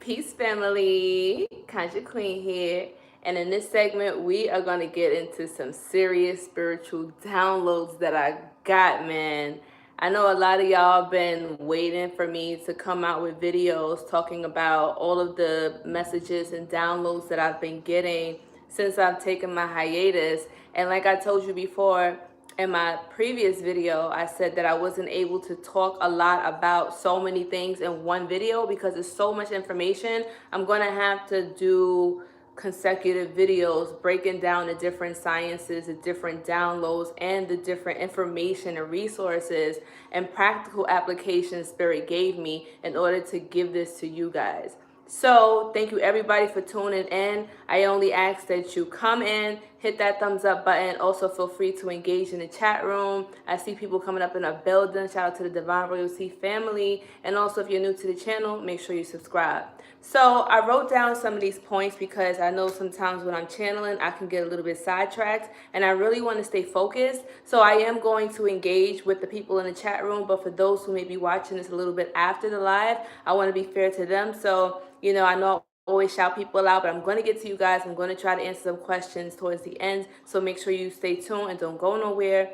Peace family, Conjure Queen here, and in this segment we are going to get into some serious spiritual downloads that I got, man. I know a lot of y'all been waiting for me to come out with videos talking about all of the messages and downloads that I've been getting since I've taken my hiatus. And like I told you before, in my previous video, I said that I wasn't able to talk a lot about so many things in one video because it's so much information. I'm going to have to do consecutive videos breaking down the different sciences, the different downloads, and the different information and resources and practical applications Spirit gave me in order to give this to you guys. So thank you everybody for tuning in. I only ask that you come in, hit that thumbs up button. Also feel free to engage in the chat room. I see people coming up in our building. Shout out to the Divine Royalty family. And also if you're new to the channel, make sure you subscribe. So I wrote down some of these points because I know sometimes when I'm channeling, I can get a little bit sidetracked and I really want to stay focused. So I am going to engage with the people in the chat room, but for those who may be watching this a little bit after the live, I want to be fair to them. So, you know, I know I always shout people out, but I'm going to get to you guys. I'm going to try to answer some questions towards the end. So make sure you stay tuned and don't go nowhere.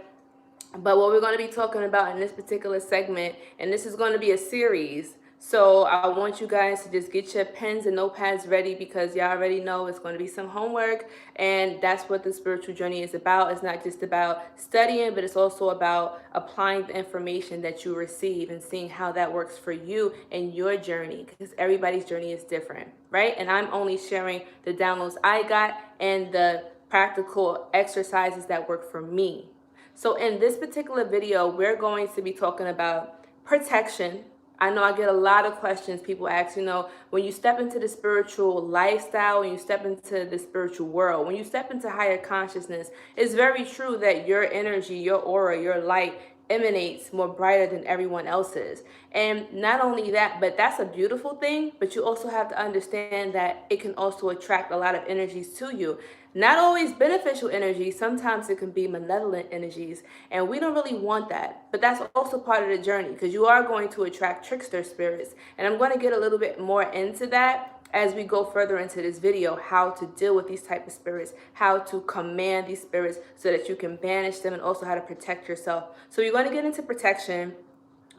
But what we're going to be talking about in this particular segment, and this is going to be a series, so I want you guys to just get your pens and notepads ready because y'all already know it's going to be some homework, and that's what the spiritual journey is about. It's not just about studying, but it's also about applying the information that you receive and seeing how that works for you and your journey, because everybody's journey is different, right? And I'm only sharing the downloads I got and the practical exercises that work for me. So in this particular video, we're going to be talking about protection. I know I get a lot of questions. People ask, you know, when you step into the spiritual lifestyle, when you step into the spiritual world, when you step into higher consciousness, it's very true that your energy, your aura, your light emanates more brighter than everyone else's. And not only that, but that's a beautiful thing, but you also have to understand that it can also attract a lot of energies to you. Not always beneficial energies, sometimes it can be malevolent energies, and we don't really want that. But that's also part of the journey because you are going to attract trickster spirits. And I'm going to get a little bit more into that as we go further into this video, how to deal with these type of spirits, how to command these spirits so that you can banish them, and also how to protect yourself. So you're going to get into protection.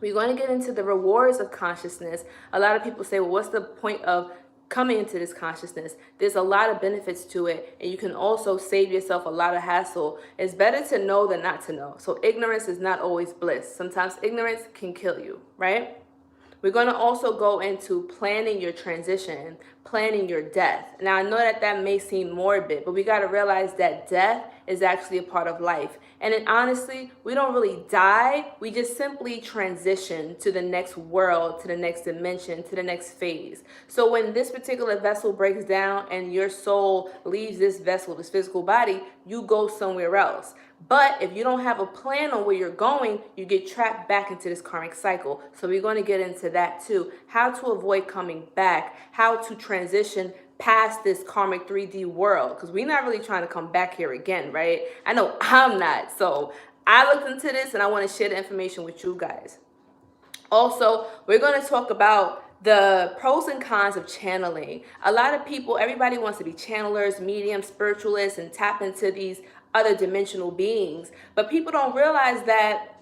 We're going to get into the rewards of consciousness. A lot of people say, well, what's the point of coming into this consciousness? There's a lot of benefits to it, and you can also save yourself a lot of hassle. It's better to know than not to know. So ignorance is not always bliss. Sometimes ignorance can kill you, right? We're going to also go into planning your transition, planning your death. Now, I know that that may seem morbid, but we got to realize that death is actually a part of life. And then honestly, we don't really die. We just simply transition to the next world, to the next dimension, to the next phase. So when this particular vessel breaks down and your soul leaves this vessel, this physical body, you go somewhere else. But if you don't have a plan on where you're going, you get trapped back into this karmic cycle. So we're going to get into that too. How to avoid coming back, how to transition past this karmic 3D world. Because we're not really trying to come back here again, right? I know I'm not. So I looked into this and I want to share the information with you guys. Also, we're going to talk about the pros and cons of channeling. A lot of people, everybody wants to be channelers, mediums, spiritualists, and tap into these other dimensional beings. But people don't realize that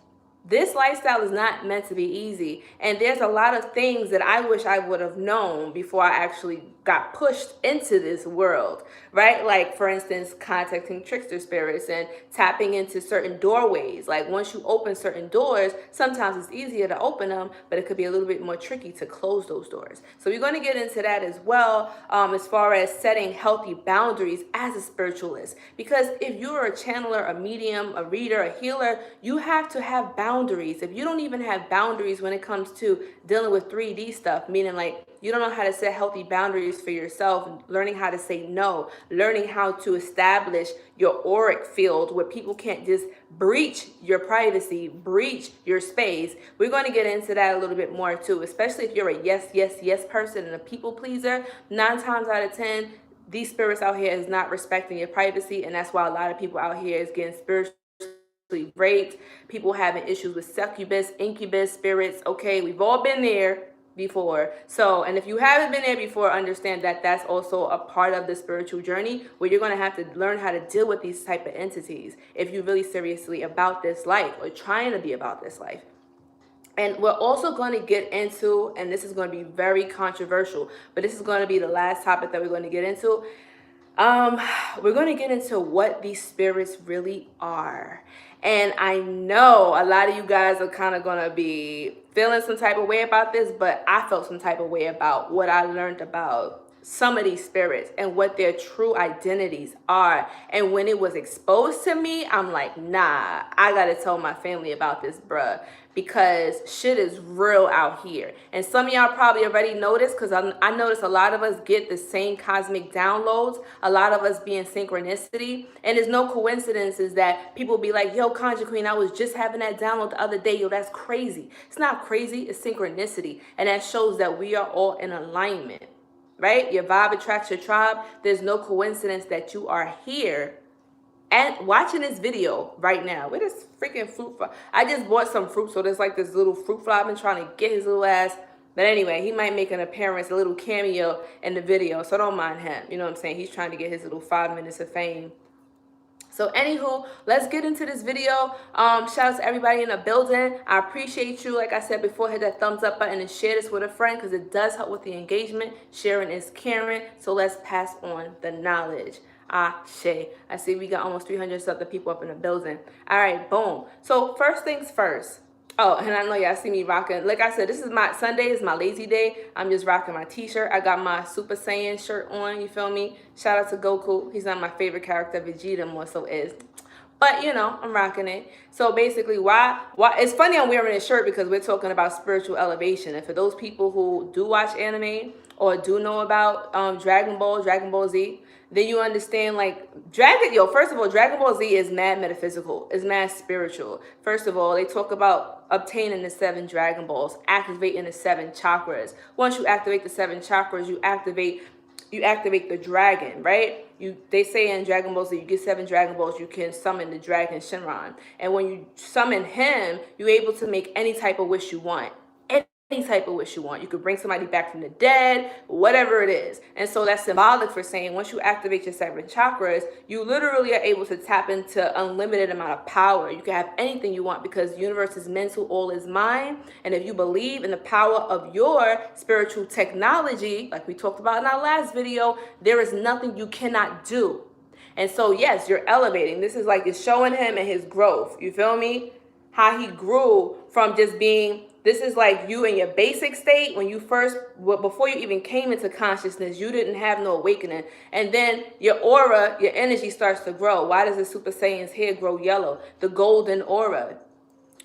this lifestyle is not meant to be easy. And there's a lot of things that I wish I would have known before I actually got pushed into this world, right? Like, for instance, contacting trickster spirits and tapping into certain doorways. Like, once you open certain doors, sometimes it's easier to open them, but it could be a little bit more tricky to close those doors. So we're going to get into that as well, as far as setting healthy boundaries as a spiritualist. Because if you're a channeler, a medium, a reader, a healer, you have to have boundaries. If you don't even have boundaries when it comes to dealing with 3D stuff, meaning like you don't know how to set healthy boundaries for yourself, learning how to say no, learning how to establish your auric field where people can't just breach your privacy, breach your space. We're going to get into that a little bit more too, especially if you're a yes, yes, yes person and a people pleaser. 9 times out of 10, these spirits out here is not respecting your privacy, and that's why a lot of people out here is getting spiritually raped. People having issues with succubus, incubus spirits. Okay, we've all been there. before. So, and if you haven't been there before, understand that that's also a part of the spiritual journey where you're going to have to learn how to deal with these type of entities if you're really seriously about this life or trying to be about this life. And we're also going to get into, and this is going to be very controversial, but this is going to be the last topic that we're going to get into. Um, we're going to get into what these spirits really are. And I know a lot of you guys are kind of going to be feeling some type of way about this, but I felt some type of way about what I learned about some of these spirits and what their true identities are. And when it was exposed to me, I'm like, nah, I gotta tell my family about this, bruh, because shit is real out here. And some of y'all probably already noticed, because I noticed a lot of us get the same cosmic downloads, a lot of us be in synchronicity. And it's no coincidences that people be like, yo, Conjure Queen, I was just having that download the other day. Yo, that's crazy. It's not crazy, it's synchronicity. And that shows that we are all in alignment. Right? Your vibe attracts your tribe. There's no coincidence that you are here and watching this video right now. Where this freaking fruit fly? I just bought some fruit, so there's like this little fruit fly. I've been trying to get his little ass. But anyway, he might make an appearance, a little cameo in the video, so don't mind him. You know what I'm saying? He's trying to get his little 5 minutes of fame. So anywho, let's get into this video. Shout out to everybody in the building. I appreciate you. Like I said before, hit that thumbs up button and share this with a friend because it does help with the engagement. Sharing is caring. So let's pass on the knowledge. Ashe. I see we got almost 300 other people up in the building. All right, boom. So first things first. Oh, and I know y'all see me rocking. Like I said, this is my Sunday, is my lazy day. I'm just rocking my t-shirt. I got my Super Saiyan shirt on, you feel me? Shout out to Goku. He's not my favorite character. Vegeta more so is. But, you know, I'm rocking it. So basically, why? It's funny I'm wearing this shirt because we're talking about spiritual elevation. And for those people who do watch anime or do know about Dragon Ball Z, then you understand, like, first of all, Dragon Ball Z is mad metaphysical. It's mad spiritual. First of all, they talk about obtaining the 7 Dragon Balls, activating the 7 chakras. Once you activate the 7 chakras, you activate the dragon, right? They say in Dragon Ball Z, you get 7 Dragon Balls, you can summon the dragon Shinron. And when you summon him, you're able to make any type of wish you want. Any type of wish you want. You could bring somebody back from the dead, whatever it is. And so that's symbolic for saying once you activate your 7 chakras, you literally are able to tap into unlimited amount of power. You can have anything you want because the universe is mental, all is mind. And if you believe in the power of your spiritual technology, like we talked about in our last video, there is nothing you cannot do. And so, yes, you're elevating. This is like it's showing him and his growth. You feel me? How he grew from just being, this is like you in your basic state when you first, before you even came into consciousness, you didn't have no awakening. And then your aura, your energy starts to grow. Why does the Super Saiyan's hair grow yellow? The golden aura.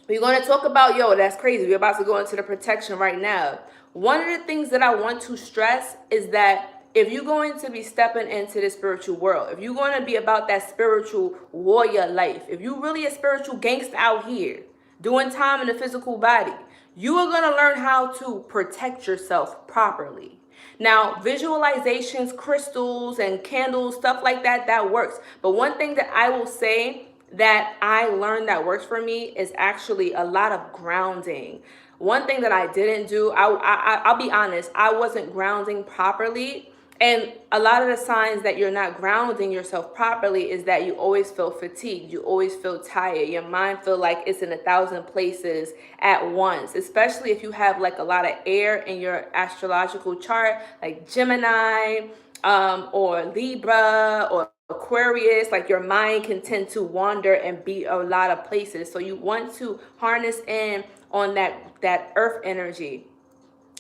We're going to talk about, that's crazy. We're about to go into the protection right now. One of the things that I want to stress is that if you're going to be stepping into the spiritual world, if you're going to be about that spiritual warrior life, if you're really a spiritual gangster out here doing time in the physical body, you are going to learn how to protect yourself properly. Now, visualizations, crystals, and candles, stuff like that, that works. But one thing that I will say that I learned that works for me is actually a lot of grounding. One thing that I didn't do, I'll be honest, I wasn't grounding properly. And a lot of the signs that you're not grounding yourself properly is that you always feel fatigued. You always feel tired. Your mind feel like it's in 1,000 places at once, especially if you have like a lot of air in your astrological chart, like Gemini or Libra or Aquarius. Like your mind can tend to wander and be a lot of places. So you want to harness in on that earth energy.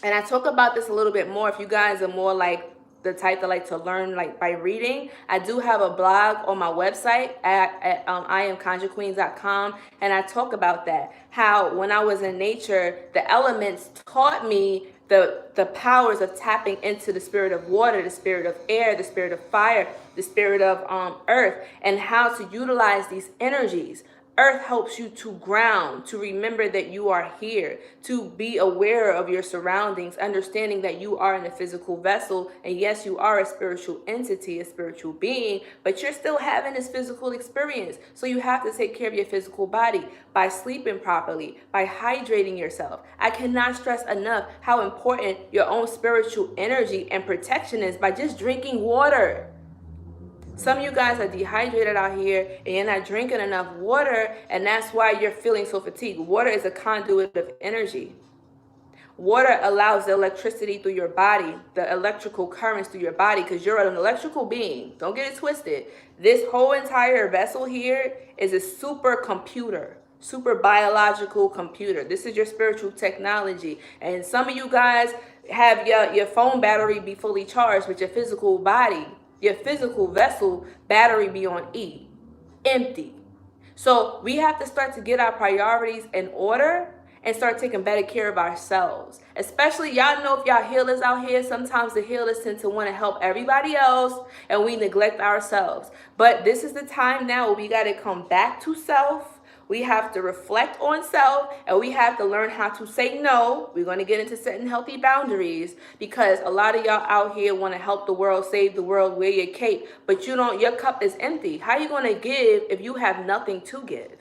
And I talk about this a little bit more if you guys are more like the type that like to learn like by reading. I do have a blog on my website at iamconjurequeens.com, and I talk about that, how when I was in nature, the elements taught me the powers of tapping into the spirit of water, the spirit of air, the spirit of fire, the spirit of earth, and how to utilize these energies. Earth helps you to ground, to remember that you are here, to be aware of your surroundings, understanding that you are in a physical vessel. And yes, you are a spiritual entity, a spiritual being, but you're still having this physical experience. So you have to take care of your physical body by sleeping properly, by hydrating yourself. I cannot stress enough how important your own spiritual energy and protection is by just drinking water. Some of you guys are dehydrated out here and you're not drinking enough water, and that's why you're feeling so fatigued. Water is a conduit of energy. Water allows the electricity through your body, the electrical currents through your body, because you're an electrical being. Don't get it twisted. This whole entire vessel here is a supercomputer, super biological computer. This is your spiritual technology. And some of you guys have your phone battery be fully charged, but your physical body, your physical vessel battery be on E, empty. So we have to start to get our priorities in order and start taking better care of ourselves. Especially, y'all know if y'all healers out here, sometimes the healers tend to want to help everybody else and we neglect ourselves. But this is the time now where we got to come back to self. We have to reflect on self, and we have to learn how to say no. We're going to get into setting healthy boundaries, because a lot of y'all out here want to help the world, save the world, wear your cape, but you don't, your cup is empty. How are you going to give if you have nothing to give?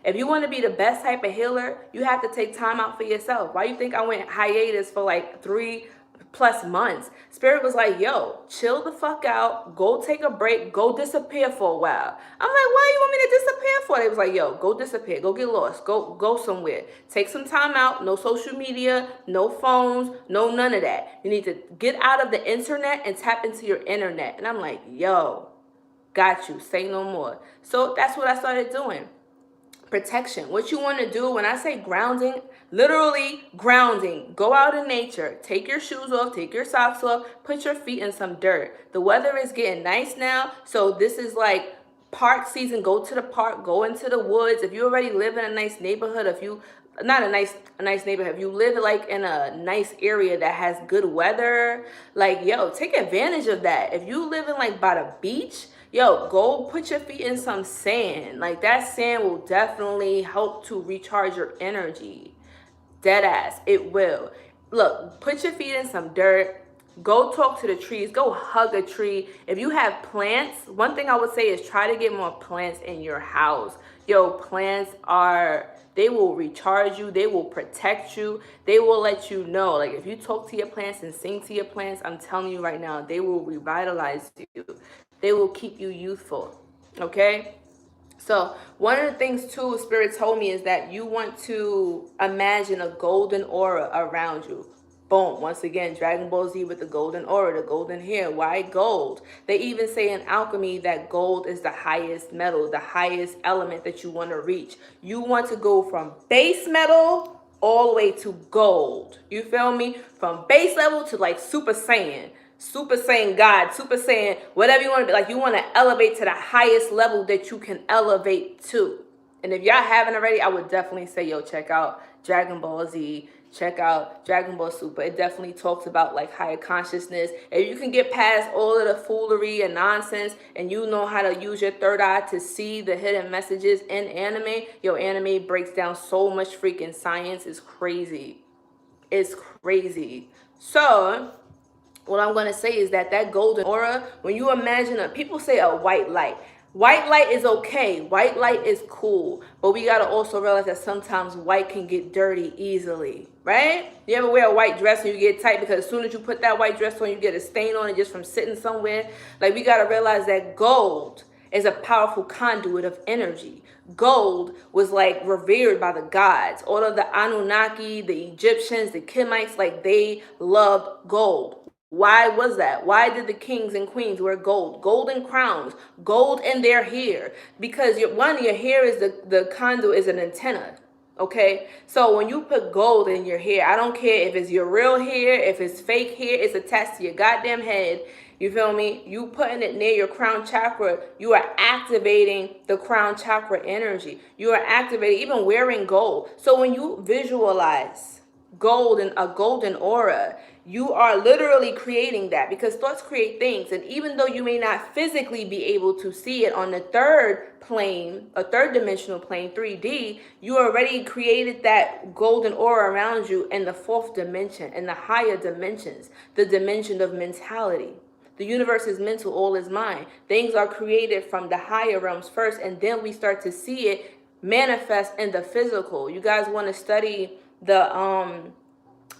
If you want to be the best type of healer, you have to take time out for yourself. Why you think I went hiatus for like 3+ months? Spirit was like, yo, chill the fuck out, go take a break, go disappear for a while. I'm like, why you want me to disappear for? They was like, yo, go disappear, go get lost, go somewhere, take some time out, no social media, no phones, no none of that. You need to get out of the internet and tap into your internet. And I'm like, yo, got you, say no more. So that's what I started doing. Protection. What you want to do, when I say grounding, literally grounding. Go out in nature. Take your shoes off, take your socks off, put your feet in some dirt. The weather is getting nice now, so this is like park season. Go to the park, go into the woods. If you already live in a nice neighborhood, if you not a nice neighborhood, if you live like in a nice area that has good weather, like, yo, take advantage of that. If you live in like by the beach, yo, go put your feet in some sand. Like, that sand will definitely help to recharge your energy. Dead ass, it will. Look, put your feet in some dirt. Go talk to the trees. Go hug a tree. If you have plants, one thing I would say is try to get more plants in your house. Yo, plants are, they will recharge you. They will protect you. They will let you know. Like, if you talk to your plants and sing to your plants, I'm telling you right now, they will revitalize you. They will keep you youthful, okay? So one of the things too, Spirit told me, is that you want to imagine a golden aura around you. Boom. Once again, Dragon Ball Z with the golden aura, the golden hair. Why gold? They even say in alchemy that gold is the highest metal, the highest element that you want to reach. You want to go from base metal all the way to gold. You feel me? From base level to like Super Saiyan. Super Saiyan God, Super Saiyan, whatever you want to be. Like, you want to elevate to the highest level that you can elevate to. And if y'all haven't already, I would definitely say, yo, check out Dragon Ball Z, check out Dragon Ball Super. It definitely talks about like higher consciousness. If you can get past all of the foolery and nonsense, and you know how to use your third eye to see the hidden messages in anime, your anime breaks down so much freaking science. It's crazy. It's crazy. So what I'm going to say is that golden aura, when you imagine people say a white light. White light is okay. White light is cool. But we got to also realize that sometimes white can get dirty easily, right? You ever wear a white dress and you get tight because as soon as you put that white dress on, you get a stain on it just from sitting somewhere? Like, we got to realize that gold is a powerful conduit of energy. Gold was like revered by the gods. All of the Anunnaki, the Egyptians, the Kemites, like, they loved gold. Why was that? Why did the kings and queens wear gold? Golden crowns, gold in their hair. Because your hair is the conduit, is an antenna. Okay, so when you put gold in your hair, I don't care if it's your real hair, if it's fake hair, it's attached to your goddamn head. You feel me? You putting it near your crown chakra, you are activating the crown chakra energy. You are activating, even wearing gold. So when you visualize gold and a golden aura, you are literally creating that, because thoughts create things. And even though you may not physically be able to see it on the third plane, a third dimensional plane, 3D, you already created that golden aura around you in the fourth dimension, in the higher dimensions, the dimension of mentality. The universe is mental, all is mind. Things are created from the higher realms first, and then we start to see it manifest in the physical. You guys want to study the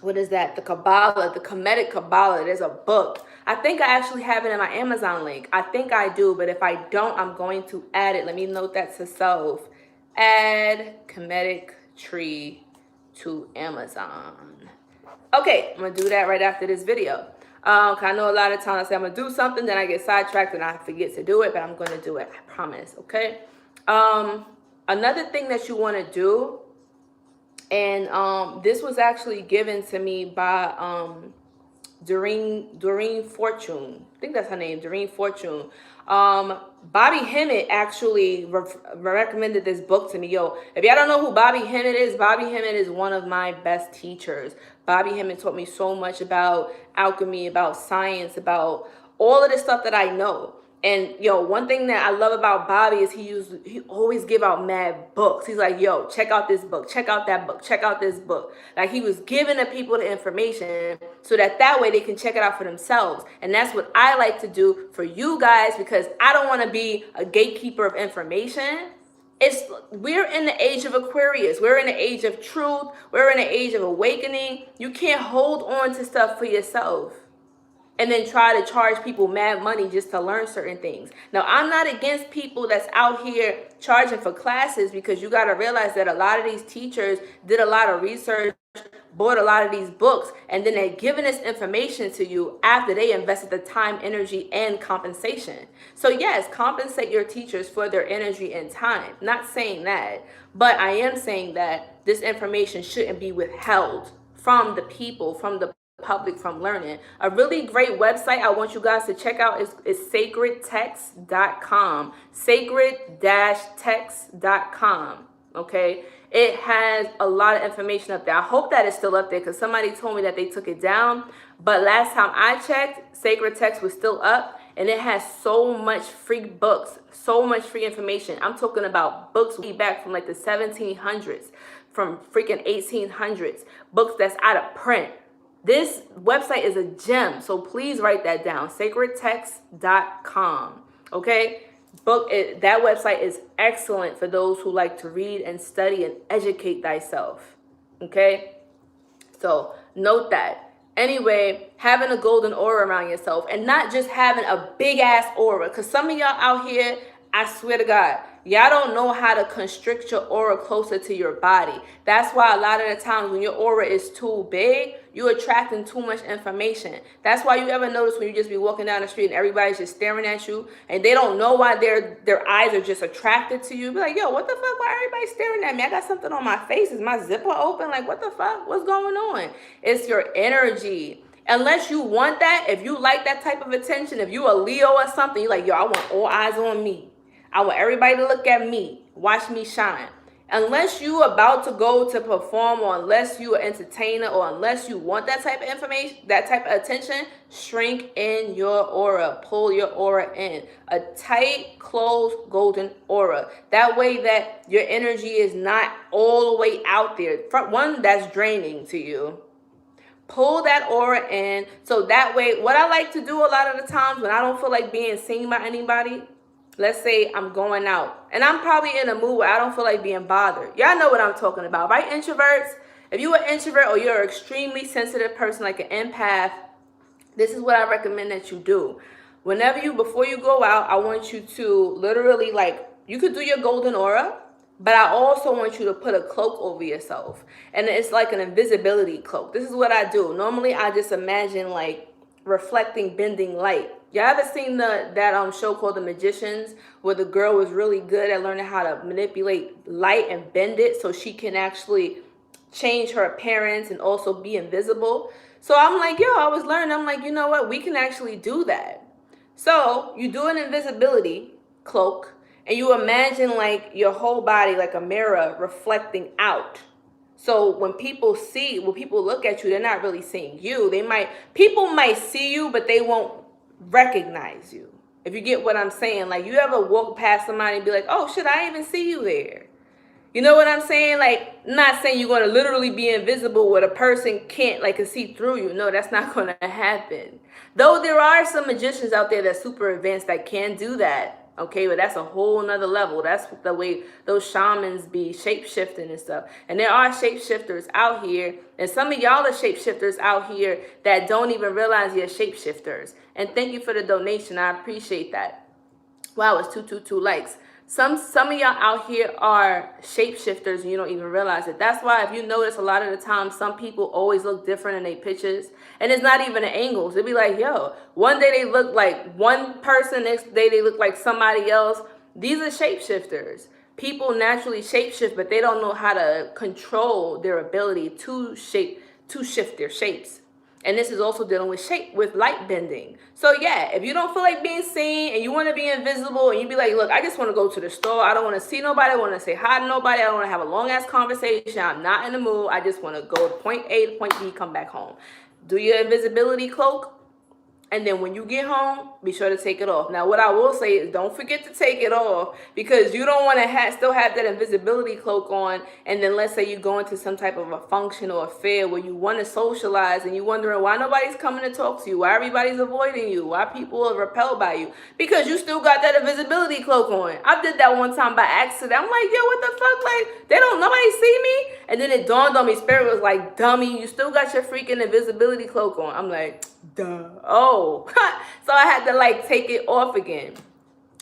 what is that? The Kabbalah, the Kemetic Kabbalah. There's a book. I think I actually have it in my Amazon link. I think I do, but if I don't, I'm going to add it. Let me note that to self. Add Kemetic tree to Amazon. Okay, I'm gonna do that right after this video. Cause I know a lot of times I say I'm gonna do something, then I get sidetracked and I forget to do it, but I'm gonna do it, I promise, okay? Another thing that you wanna do, and this was actually given to me by Doreen Fortune. I think that's her name, Doreen Fortune. Bobby Hemmett actually recommended this book to me. Yo, if y'all don't know who Bobby Hemmett is one of my best teachers. Bobby Hemmett taught me so much about alchemy, about science, about all of the stuff that I know. And yo, one thing that I love about Bobby is he always give out mad books. He's like, yo, check out this book, check out that book, check out this book. Like, he was giving the people the information so that way they can check it out for themselves. And that's what I like to do for you guys, because I don't want to be a gatekeeper of information. We're in the age of Aquarius. We're in the age of truth. We're in the age of awakening. You can't hold on to stuff for yourself and then try to charge people mad money just to learn certain things. Now, I'm not against people that's out here charging for classes, because you got to realize that a lot of these teachers did a lot of research, bought a lot of these books, and then they're giving this information to you after they invested the time, energy, and compensation. So yes, compensate your teachers for their energy and time. Not saying that, but I am saying that this information shouldn't be withheld from the people, from the public, from learning. A really great website I want you guys to check out is sacredtext.com. Sacred-text.com. Okay, it has a lot of information up there. I hope that it's still up there, because somebody told me that they took it down, but last time I checked, Sacred Text was still up, and it has so much free books, so much free information. I'm talking about books way back from like the 1700s, from freaking 1800s, books that's out of print. This website is a gem, so please write that down, sacredtext.com, okay? That website is excellent for those who like to read and study and educate thyself, okay? So note that. Anyway, having a golden aura around yourself, and not just having a big ass aura, because some of y'all out here, I swear to God, y'all don't know how to constrict your aura closer to your body. That's why a lot of the times when your aura is too big, you're attracting too much information. That's why you ever notice when you just be walking down the street and everybody's just staring at you, and they don't know why their eyes are just attracted to you. Be like, yo, what the fuck? Why everybody staring at me? I got something on my face. Is my zipper open? Like, what the fuck? What's going on? It's your energy. Unless you want that, if you like that type of attention, if you a Leo or something, you're like, yo, I want all eyes on me. I want everybody to look at me, watch me shine. Unless you about to go to perform, or unless you an entertainer, or unless you want that type of information, that type of attention, shrink in your aura, pull your aura in. A tight, closed, golden aura. That way that your energy is not all the way out there. One, that's draining to you. Pull that aura in, so that way, what I like to do a lot of the times when I don't feel like being seen by anybody, let's say I'm going out and I'm probably in a mood where I don't feel like being bothered. Y'all know what I'm talking about, right, introverts? If you're an introvert or you're an extremely sensitive person like an empath, this is what I recommend that you do. Before you go out, I want you to literally, like, you could do your golden aura, but I also want you to put a cloak over yourself. And it's like an invisibility cloak. This is what I do. Normally, I just imagine like reflecting, bending light. Y'all ever seen that show called The Magicians, where the girl was really good at learning how to manipulate light and bend it so she can actually change her appearance and also be invisible? So I'm like, I was learning. I'm like, you know what? We can actually do that. So you do an invisibility cloak, and you imagine like your whole body like a mirror reflecting out. So when people look at you, they're not really seeing you. People might see you, but they won't recognize you. If you get what I'm saying, like, you ever walk past somebody and be like, oh shit, I didn't even see you there. You know what I'm saying? Like, not saying you're going to literally be invisible where a person can't, like, can see through you. No, that's not going to happen. Though there are some magicians out there that's super advanced that can do that. Okay, but that's a whole nother level. That's the way those shamans be shape-shifting and stuff. And there are shapeshifters out here. And some of y'all are shapeshifters out here that don't even realize you're shapeshifters. And thank you for the donation. I appreciate that. Wow, it's 222 likes. Some of y'all out here are shapeshifters and you don't even realize it. That's why if you notice a lot of the time, some people always look different in their pictures. And it's not even the angles. It'd be like, yo, one day they look like one person, next day they look like somebody else. These are shapeshifters. People naturally shapeshift, but they don't know how to control their ability to shift their shapes. And this is also dealing with light bending. So yeah, if you don't feel like being seen and you want to be invisible and you be like, look, I just want to go to the store. I don't want to see nobody. I want to say hi to nobody. I don't want to have a long ass conversation. I'm not in the mood. I just want to go to point A to point B, come back home. Do your invisibility cloak. And then when you get home, be sure to take it off. Now, what I will say is don't forget to take it off, because you don't want to still have that invisibility cloak on. And then let's say you go into some type of a function or affair where you want to socialize and you're wondering why nobody's coming to talk to you, why everybody's avoiding you, why people are repelled by you, because you still got that invisibility cloak on. I did that one time by accident. I'm like, yo, what the fuck? Like, nobody see me? And then it dawned on me, Spirit was like, dummy, you still got your freaking invisibility cloak on. I'm like, duh. Oh, so I had to like take it off again.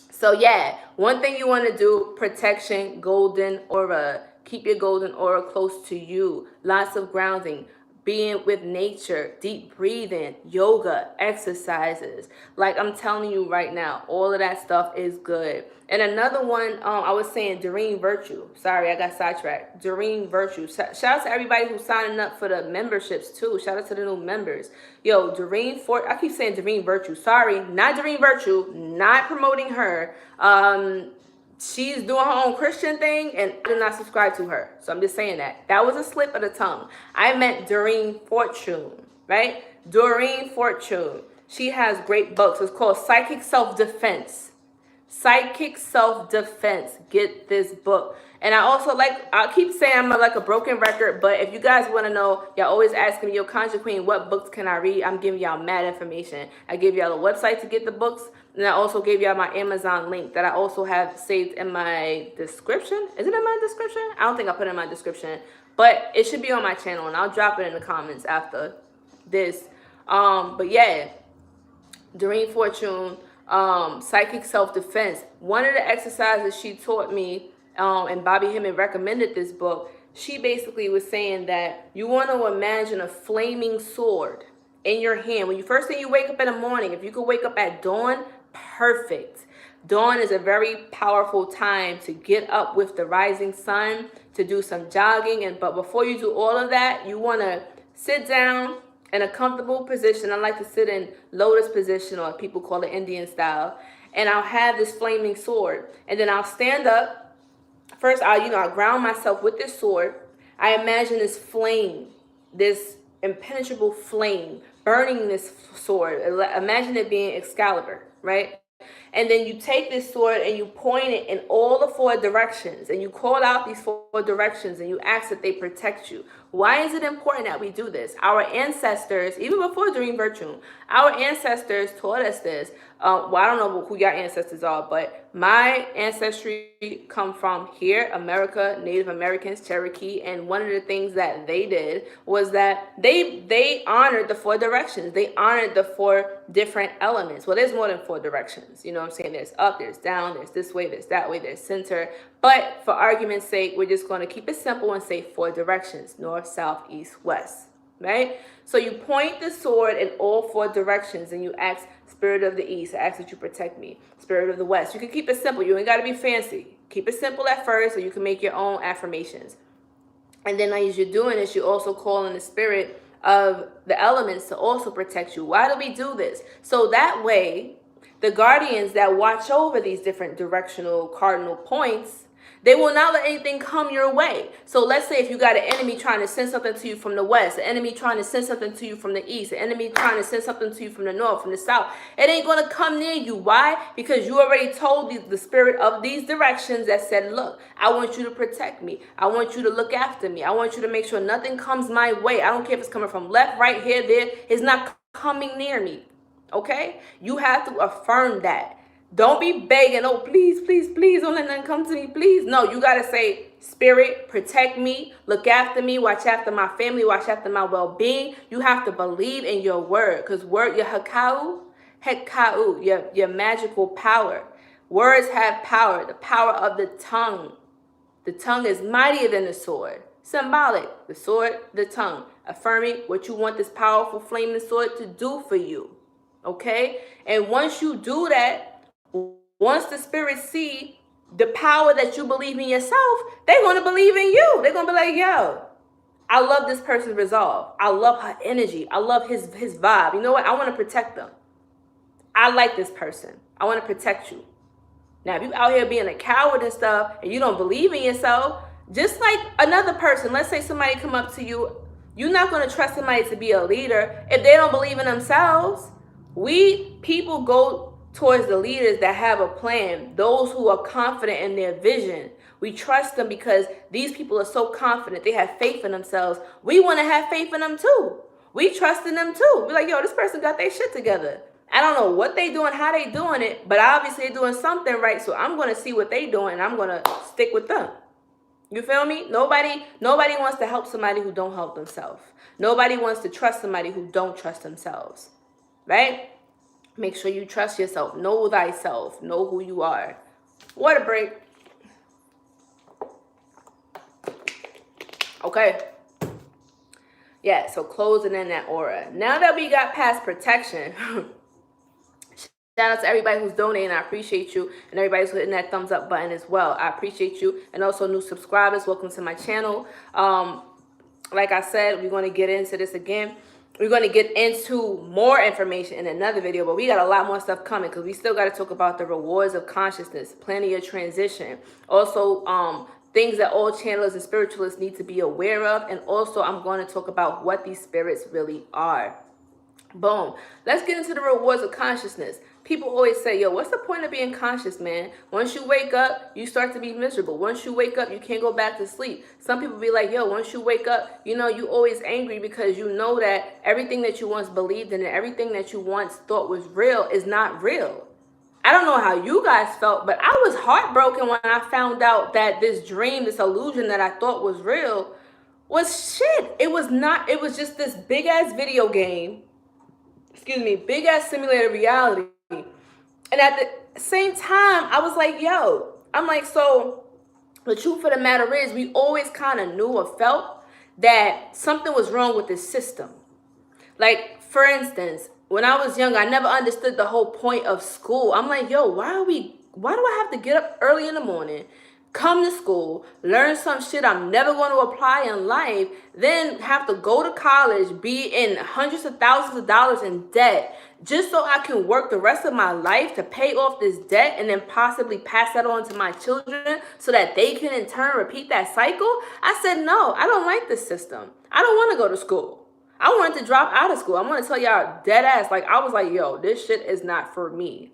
So yeah, one thing you want to do, protection, golden aura. Keep your golden aura close to you. Lots of grounding, being with nature, deep breathing, yoga, exercises. Like I'm telling you right now, all of that stuff is good. And another one, I was saying Doreen Virtue. Sorry, I got sidetracked. Doreen Virtue. Shout out to everybody who's signing up for the memberships too. Shout out to the new members. Yo, I keep saying Doreen Virtue. Sorry, not Doreen Virtue. Not promoting her. She's doing her own Christian thing, and I did not subscribe to her. So I'm just saying that. That was a slip of the tongue. I meant Doreen Fortune, right? Doreen Fortune. She has great books. It's called Psychic Self-Defense. Psychic Self-Defense. Get this book. And I keep saying I'm like a broken record, but if you guys want to know, y'all always asking me, yo, Conjure Queen, what books can I read? I'm giving y'all mad information. I give y'all a website to get the books, and I also gave y'all my Amazon link that I also have saved in my description. Is it in my description? I don't think I put it in my description, but it should be on my channel, and I'll drop it in the comments after this. But yeah, Doreen Fortune, Psychic Self-Defense. One of the exercises she taught me, and Bobby Hemming recommended this book, she basically was saying that you want to imagine a flaming sword in your hand. When first thing you wake up in the morning, if you could wake up at dawn, perfect. Dawn is a very powerful time to get up with the rising sun, to do some jogging. But before you do all of that, you want to sit down in a comfortable position. I like to sit in lotus position, or people call it Indian style. And I'll have this flaming sword. And then I'll stand up. First, I'll ground myself with this sword. I imagine this flame, this impenetrable flame, burning this sword. Imagine it being Excalibur, right? And then you take this sword and you point it in all the four directions, and you call out these four directions, and you ask that they protect you. Why is it important that we do this? Our ancestors, even before Doreen Virtue, our ancestors taught us this. Well, I don't know who your ancestors are, but my ancestry come from here, America, Native Americans, Cherokee, and one of the things that they did was that they honored the four directions. They honored the four different elements. Well, there's more than four directions. You know what I'm saying? There's up, there's down, there's this way, there's that way, there's center. But for argument's sake, we're just going to keep it simple and say four directions: north, south, east, west, right? So you point the sword in all four directions, and you ask, Spirit of the East, I ask that you protect me. Spirit of the West. You can keep it simple. You ain't got to be fancy. Keep it simple at first, so you can make your own affirmations. And then as you're doing this, you also call in the spirit of the elements to also protect you. Why do we do this? So that way, the guardians that watch over these different directional cardinal points, They will not let anything come your way. So let's say if you got an enemy trying to send something to you from the west, an enemy trying to send something to you from the east, an enemy trying to send something to you from the north, from the south, it ain't going to come near you. Why? Because you already told the spirit of these directions that said, look, I want you to protect me. I want you to look after me. I want you to make sure nothing comes my way. I don't care if it's coming from left, right, here, there. It's not coming near me. Okay? You have to affirm that. Don't be begging, oh, please, please, please, don't let nothing come to me, please. No, you got to say, spirit, protect me, look after me, watch after my family, watch after my well-being. You have to believe in your word, because word, your hekau, your magical power. Words have power, the power of the tongue. The tongue is mightier than the sword. Symbolic, the sword, the tongue. Affirming what you want this powerful flaming sword to do for you. Okay? And once you do that, once the spirits see the power that you believe in yourself, they're going to believe in you. They're going to be like, yo, I love this person's resolve. I love her energy. I love his vibe. You know what? I want to protect them. I like this person. I want to protect you. Now, if you out here being a coward and stuff, and you don't believe in yourself, just like another person, let's say somebody come up to you, you're not going to trust somebody to be a leader if they don't believe in themselves. We people go towards the leaders that have a plan, those who are confident in their vision. We trust them because these people are so confident. They have faith in themselves. We want to have faith in them too. We trust in them too. We're like, yo, this person got their shit together. I don't know what they doing, how they doing it, but obviously they're doing something right. So I'm going to see what they doing and I'm going to stick with them. You feel me? Nobody wants to help somebody who don't help themselves. Nobody wants to trust somebody who don't trust themselves. Right? Make sure you trust yourself. Know thyself. Know who you are. Water break. Okay. Yeah, so closing in that aura. Now that we got past protection, shout out to everybody who's donating. I appreciate you. And everybody who's hitting that thumbs up button as well. I appreciate you. And also new subscribers. Welcome to my channel. Like I said, we're going to get into this again. We're going to get into more information in another video, but we got a lot more stuff coming because we still got to talk about the rewards of consciousness, planning your transition. Also, things that all channelers and spiritualists need to be aware of. And also, I'm going to talk about what these spirits really are. Boom. Let's get into the rewards of consciousness. People always say, yo, what's the point of being conscious, man? Once you wake up, you start to be miserable. Once you wake up, you can't go back to sleep. Some people be like, yo, once you wake up, you know, you always angry because you know that everything that you once believed in and everything that you once thought was real is not real. I don't know how you guys felt, but I was heartbroken when I found out that this dream, this illusion that I thought was real was shit. It was not. It was just this big ass video game. Excuse me, big ass simulated reality. And at the same time, I was like, yo, I'm like, so the truth of the matter is we always kind of knew or felt that something was wrong with this system. Like, for instance, when I was young, I never understood the whole point of school. I'm like, yo, why do I have to get up early in the morning, come to school, learn some shit I'm never going to apply in life, then have to go to college, be in hundreds of thousands of dollars in debt, just so I can work the rest of my life to pay off this debt and then possibly pass that on to my children so that they can in turn repeat that cycle? I said, no, I don't like this system. I don't want to go to school. I wanted to drop out of school. I want to tell y'all dead ass, like I was like, yo, this shit is not for me.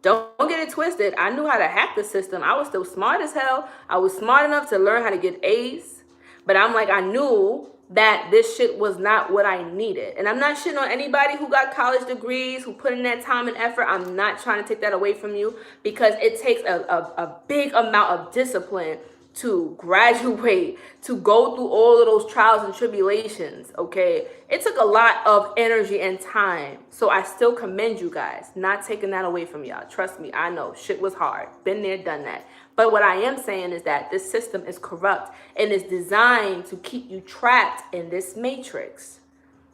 Don't get it twisted. I knew how to hack the system. I was still smart as hell. I was smart enough to learn how to get A's. But I'm like, I knew that this shit was not what I needed. And I'm not shitting on anybody who got college degrees, who put in that time and effort. I'm not trying to take that away from you because it takes a big amount of discipline to graduate, to go through all of those trials and tribulations, okay? It took a lot of energy and time. So I still commend you guys, not taking that away from y'all. Trust me, I know, shit was hard. Been there, done that. But what I am saying is that this system is corrupt and is designed to keep you trapped in this matrix,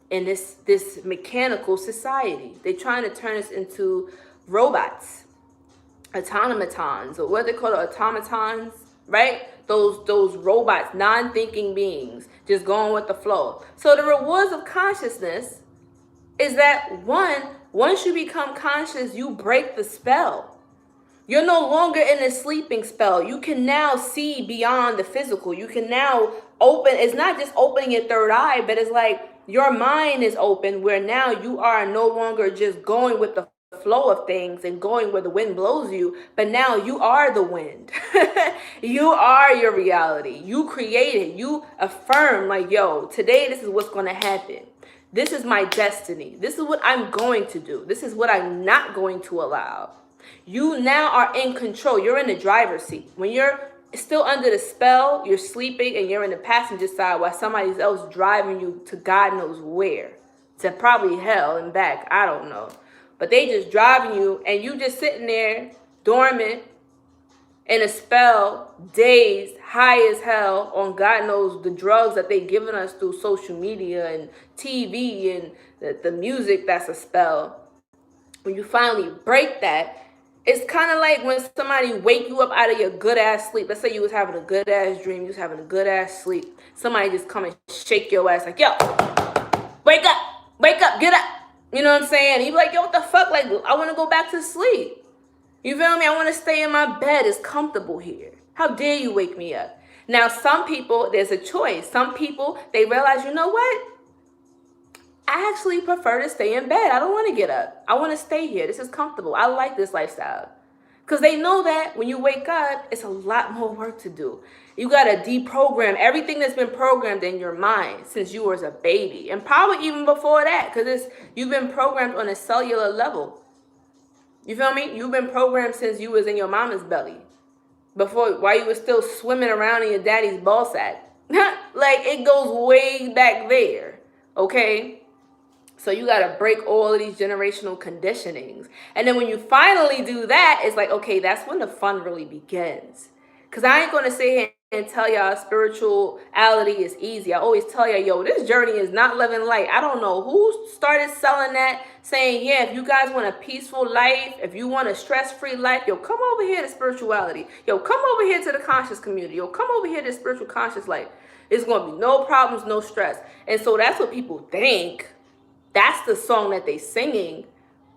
in this mechanical society. They're trying to turn us into robots, automatons, or what they call it, automatons, right? Those robots, non-thinking beings, just going with the flow. So the rewards of consciousness is that once you become conscious, you break the spell. You're no longer in a sleeping spell. You can now see beyond the physical. You can now open. It's not just opening your third eye, but it's like your mind is open where now you are no longer just going with the flow of things and going where the wind blows you, but now you are the wind. You are your reality. You create it. You affirm like, yo, today this is what's going to happen. This is my destiny. This is what I'm going to do. This is what I'm not going to allow. You now are in control. You're in the driver's seat. When you're still under the spell, you're sleeping and you're in the passenger side while somebody else driving you to God knows where. To probably hell and back. I don't know. But they just driving you and you just sitting there dormant in a spell, dazed, high as hell on God knows the drugs that they giving us through social media and TV and the music that's a spell. When you finally break that, it's kind of like when somebody wake you up out of your good ass sleep. Let's say you was having a good ass dream, you was having a good ass sleep. Somebody just come and shake your ass like, yo, wake up, get up. You know what I'm saying? And you be like, yo, what the fuck? Like, I want to go back to sleep. You feel me? I want to stay in my bed. It's comfortable here. How dare you wake me up? Now, some people, there's a choice. Some people, they realize, you know what? I actually prefer to stay in bed. I don't want to get up. I want to stay here. This is comfortable. I like this lifestyle. Because they know that when you wake up, it's a lot more work to do. You got to deprogram everything that's been programmed in your mind since you was a baby. And probably even before that, because you've been programmed on a cellular level. You feel me? You've been programmed since you was in your mama's belly. While you was still swimming around in your daddy's ball sack. Like, it goes way back there. Okay? So you got to break all of these generational conditionings. And then when you finally do that, it's like, okay, that's when the fun really begins. Because I ain't going to sit here and tell y'all spirituality is easy. I always tell y'all, yo, this journey is not living light. I don't know who started selling that, saying, yeah, if you guys want a peaceful life, if you want a stress-free life, yo, come over here to spirituality. Yo, come over here to the conscious community. Yo, come over here to spiritual conscious life. It's going to be no problems, no stress. And so that's what people think. That's the song that they singing.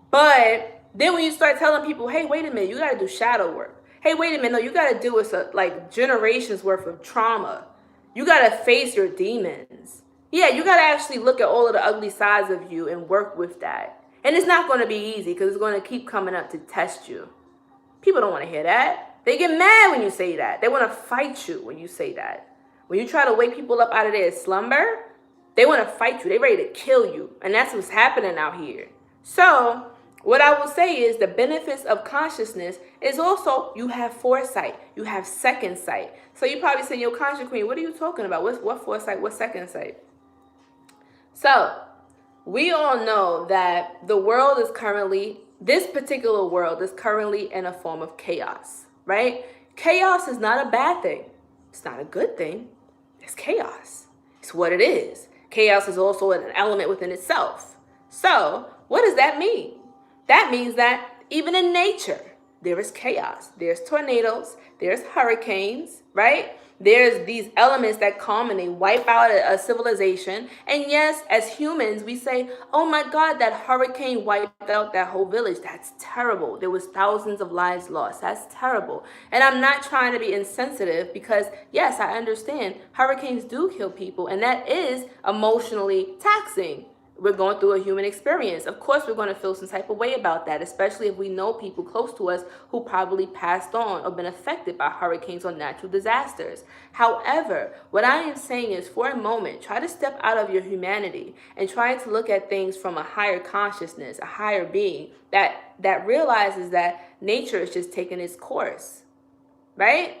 But then when you start telling people, hey, wait a minute, you got to do shadow work. Hey, wait a minute, no, you got to do with like generations worth of trauma. You got to face your demons. Yeah, you got to actually look at all of the ugly sides of you and work with that. And it's not going to be easy because it's going to keep coming up to test you. People don't want to hear that. They get mad when you say that. They want to fight you when you say that. When you try to wake people up out of their slumber, they want to fight you. They're ready to kill you. And that's what's happening out here. So what I will say is the benefits of consciousness is also you have foresight. You have second sight. So you probably say, yo, conscious queen, what are you talking about? What foresight? What second sight? So we all know that the world is currently, this particular world is currently in a form of chaos, right? Chaos is not a bad thing. It's not a good thing. It's chaos. It's what it is. Chaos is also an element within itself. So what does that mean? That means that even in nature, there is chaos. There's tornadoes. There's hurricanes, right? There's these elements that come and they wipe out a civilization. And yes, as humans, we say, oh my God, that hurricane wiped out that whole village. That's terrible. There was thousands of lives lost. That's terrible. And I'm not trying to be insensitive because, yes, I understand hurricanes do kill people. And that is emotionally taxing. We're going through a human experience. Of course, we're going to feel some type of way about that, especially if we know people close to us who probably passed on or been affected by hurricanes or natural disasters. However, what I am saying is for a moment, try to step out of your humanity and try to look at things from a higher consciousness, a higher being that realizes that nature is just taking its course, right?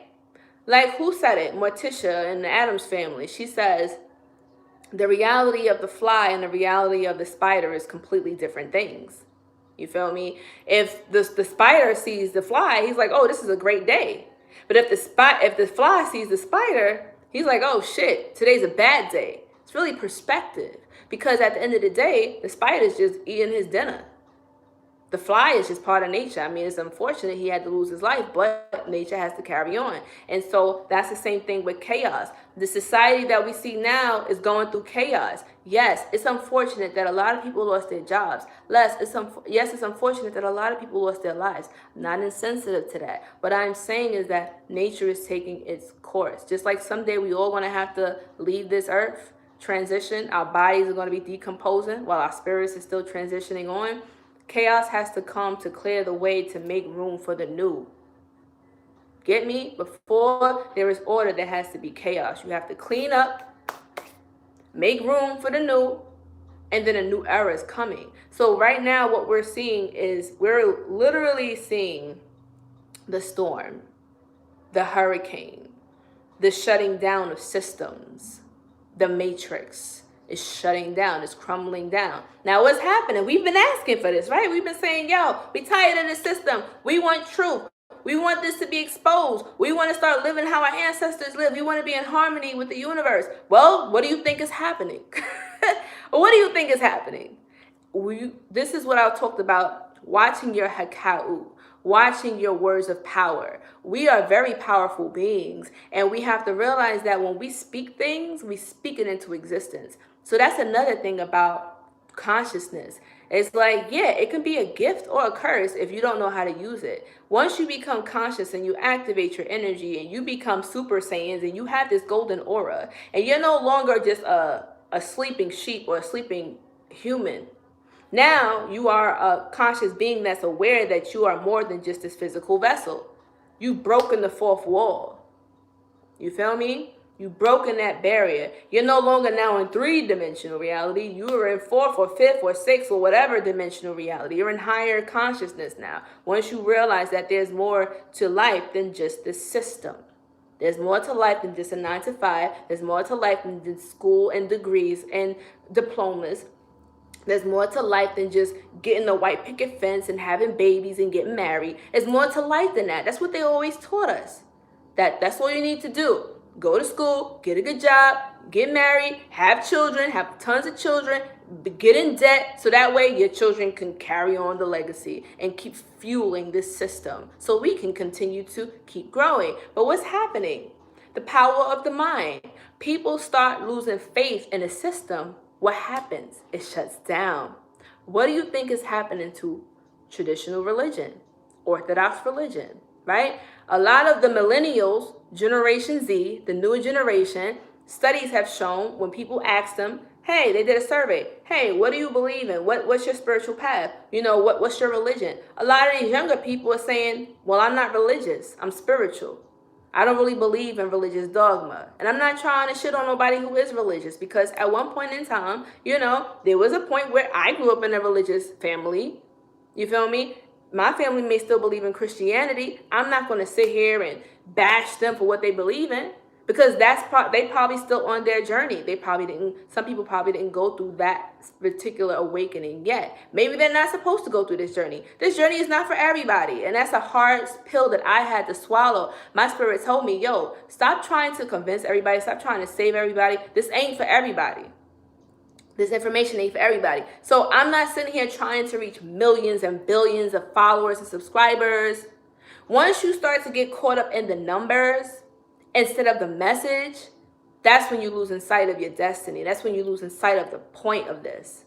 Like who said it? Morticia in the Addams Family. She says, the reality of the fly and the reality of the spider is completely different things. You feel me? If the spider sees the fly, he's like, oh, this is a great day. But if the fly sees the spider, he's like, oh shit, today's a bad day. It's really perspective. Because at the end of the day, the spider's just eating his dinner. The fly is just part of nature. I mean, it's unfortunate he had to lose his life, but nature has to carry on. And so that's the same thing with chaos. The society that we see now is going through chaos. Yes, it's unfortunate that a lot of people lost their jobs. Yes, it's unfortunate that a lot of people lost their lives. I'm not insensitive to that. What I'm saying is that nature is taking its course. Just like someday we all going to have to leave this earth, transition. Our bodies are going to be decomposing while our spirits are still transitioning on. Chaos has to come to clear the way to make room for the new. Get me? Before there is order, there has to be chaos. You have to clean up, make room for the new, and then a new era is coming. So right now what we're seeing is we're literally seeing the storm, the hurricane, the shutting down of systems, the matrix is shutting down, is crumbling down. Now what's happening? We've been asking for this, right? We've been saying, yo, we tired of the system. We want truth. We want this to be exposed. We want to start living how our ancestors lived. We want to be in harmony with the universe. Well, what do you think is happening? What do you think is happening? This is what I talked about, watching your haka'u, watching your words of power. We are very powerful beings, and we have to realize that when we speak things, we speak it into existence. So that's another thing about consciousness. It's like, yeah, it can be a gift or a curse if you don't know how to use it. Once you become conscious and you activate your energy and you become super saiyans and you have this golden aura, and you're no longer just a sleeping sheep or a sleeping human. Now you are a conscious being that's aware that you are more than just this physical vessel. You've broken the fourth wall. You feel me? You've broken that barrier. You're no longer now in 3-dimensional reality. You are in 4th or 5th or 6th or whatever dimensional reality. You're in higher consciousness now. Once you realize that there's more to life than just this system. There's more to life than just a 9 to 5. There's more to life than just school and degrees and diplomas. There's more to life than just getting a white picket fence and having babies and getting married. There's more to life than that. That's what they always taught us. That's all you need to do. Go to school, get a good job, get married, have children, have tons of children, get in debt, so that way your children can carry on the legacy and keep fueling this system so we can continue to keep growing. But what's happening? The power of the mind. People start losing faith in the system. What happens? It shuts down. What do you think is happening to traditional religion, Orthodox religion, right? A lot of the millennials, Generation Z, the newer generation, studies have shown when people ask them, hey, they did a survey. Hey, what do you believe in? What's your spiritual path? You know, what's your religion? A lot of these younger people are saying, well, I'm not religious. I'm spiritual. I don't really believe in religious dogma. And I'm not trying to shit on nobody who is religious, because at one point in time, you know, there was a point where I grew up in a religious family. You feel me? My family may still believe in Christianity. I'm not going to sit here and bash them for what they believe in, because they probably still on their journey. Some people probably didn't go through that particular awakening yet. Maybe they're not supposed to go through this journey. This journey is not for everybody. And that's a hard pill that I had to swallow. My spirit told me, yo, stop trying to convince everybody. Stop trying to save everybody. This ain't for everybody. This information ain't for everybody. So I'm not sitting here trying to reach millions and billions of followers and subscribers. Once you start to get caught up in the numbers instead of the message, that's when you lose sight of your destiny. That's when you lose sight of the point of this.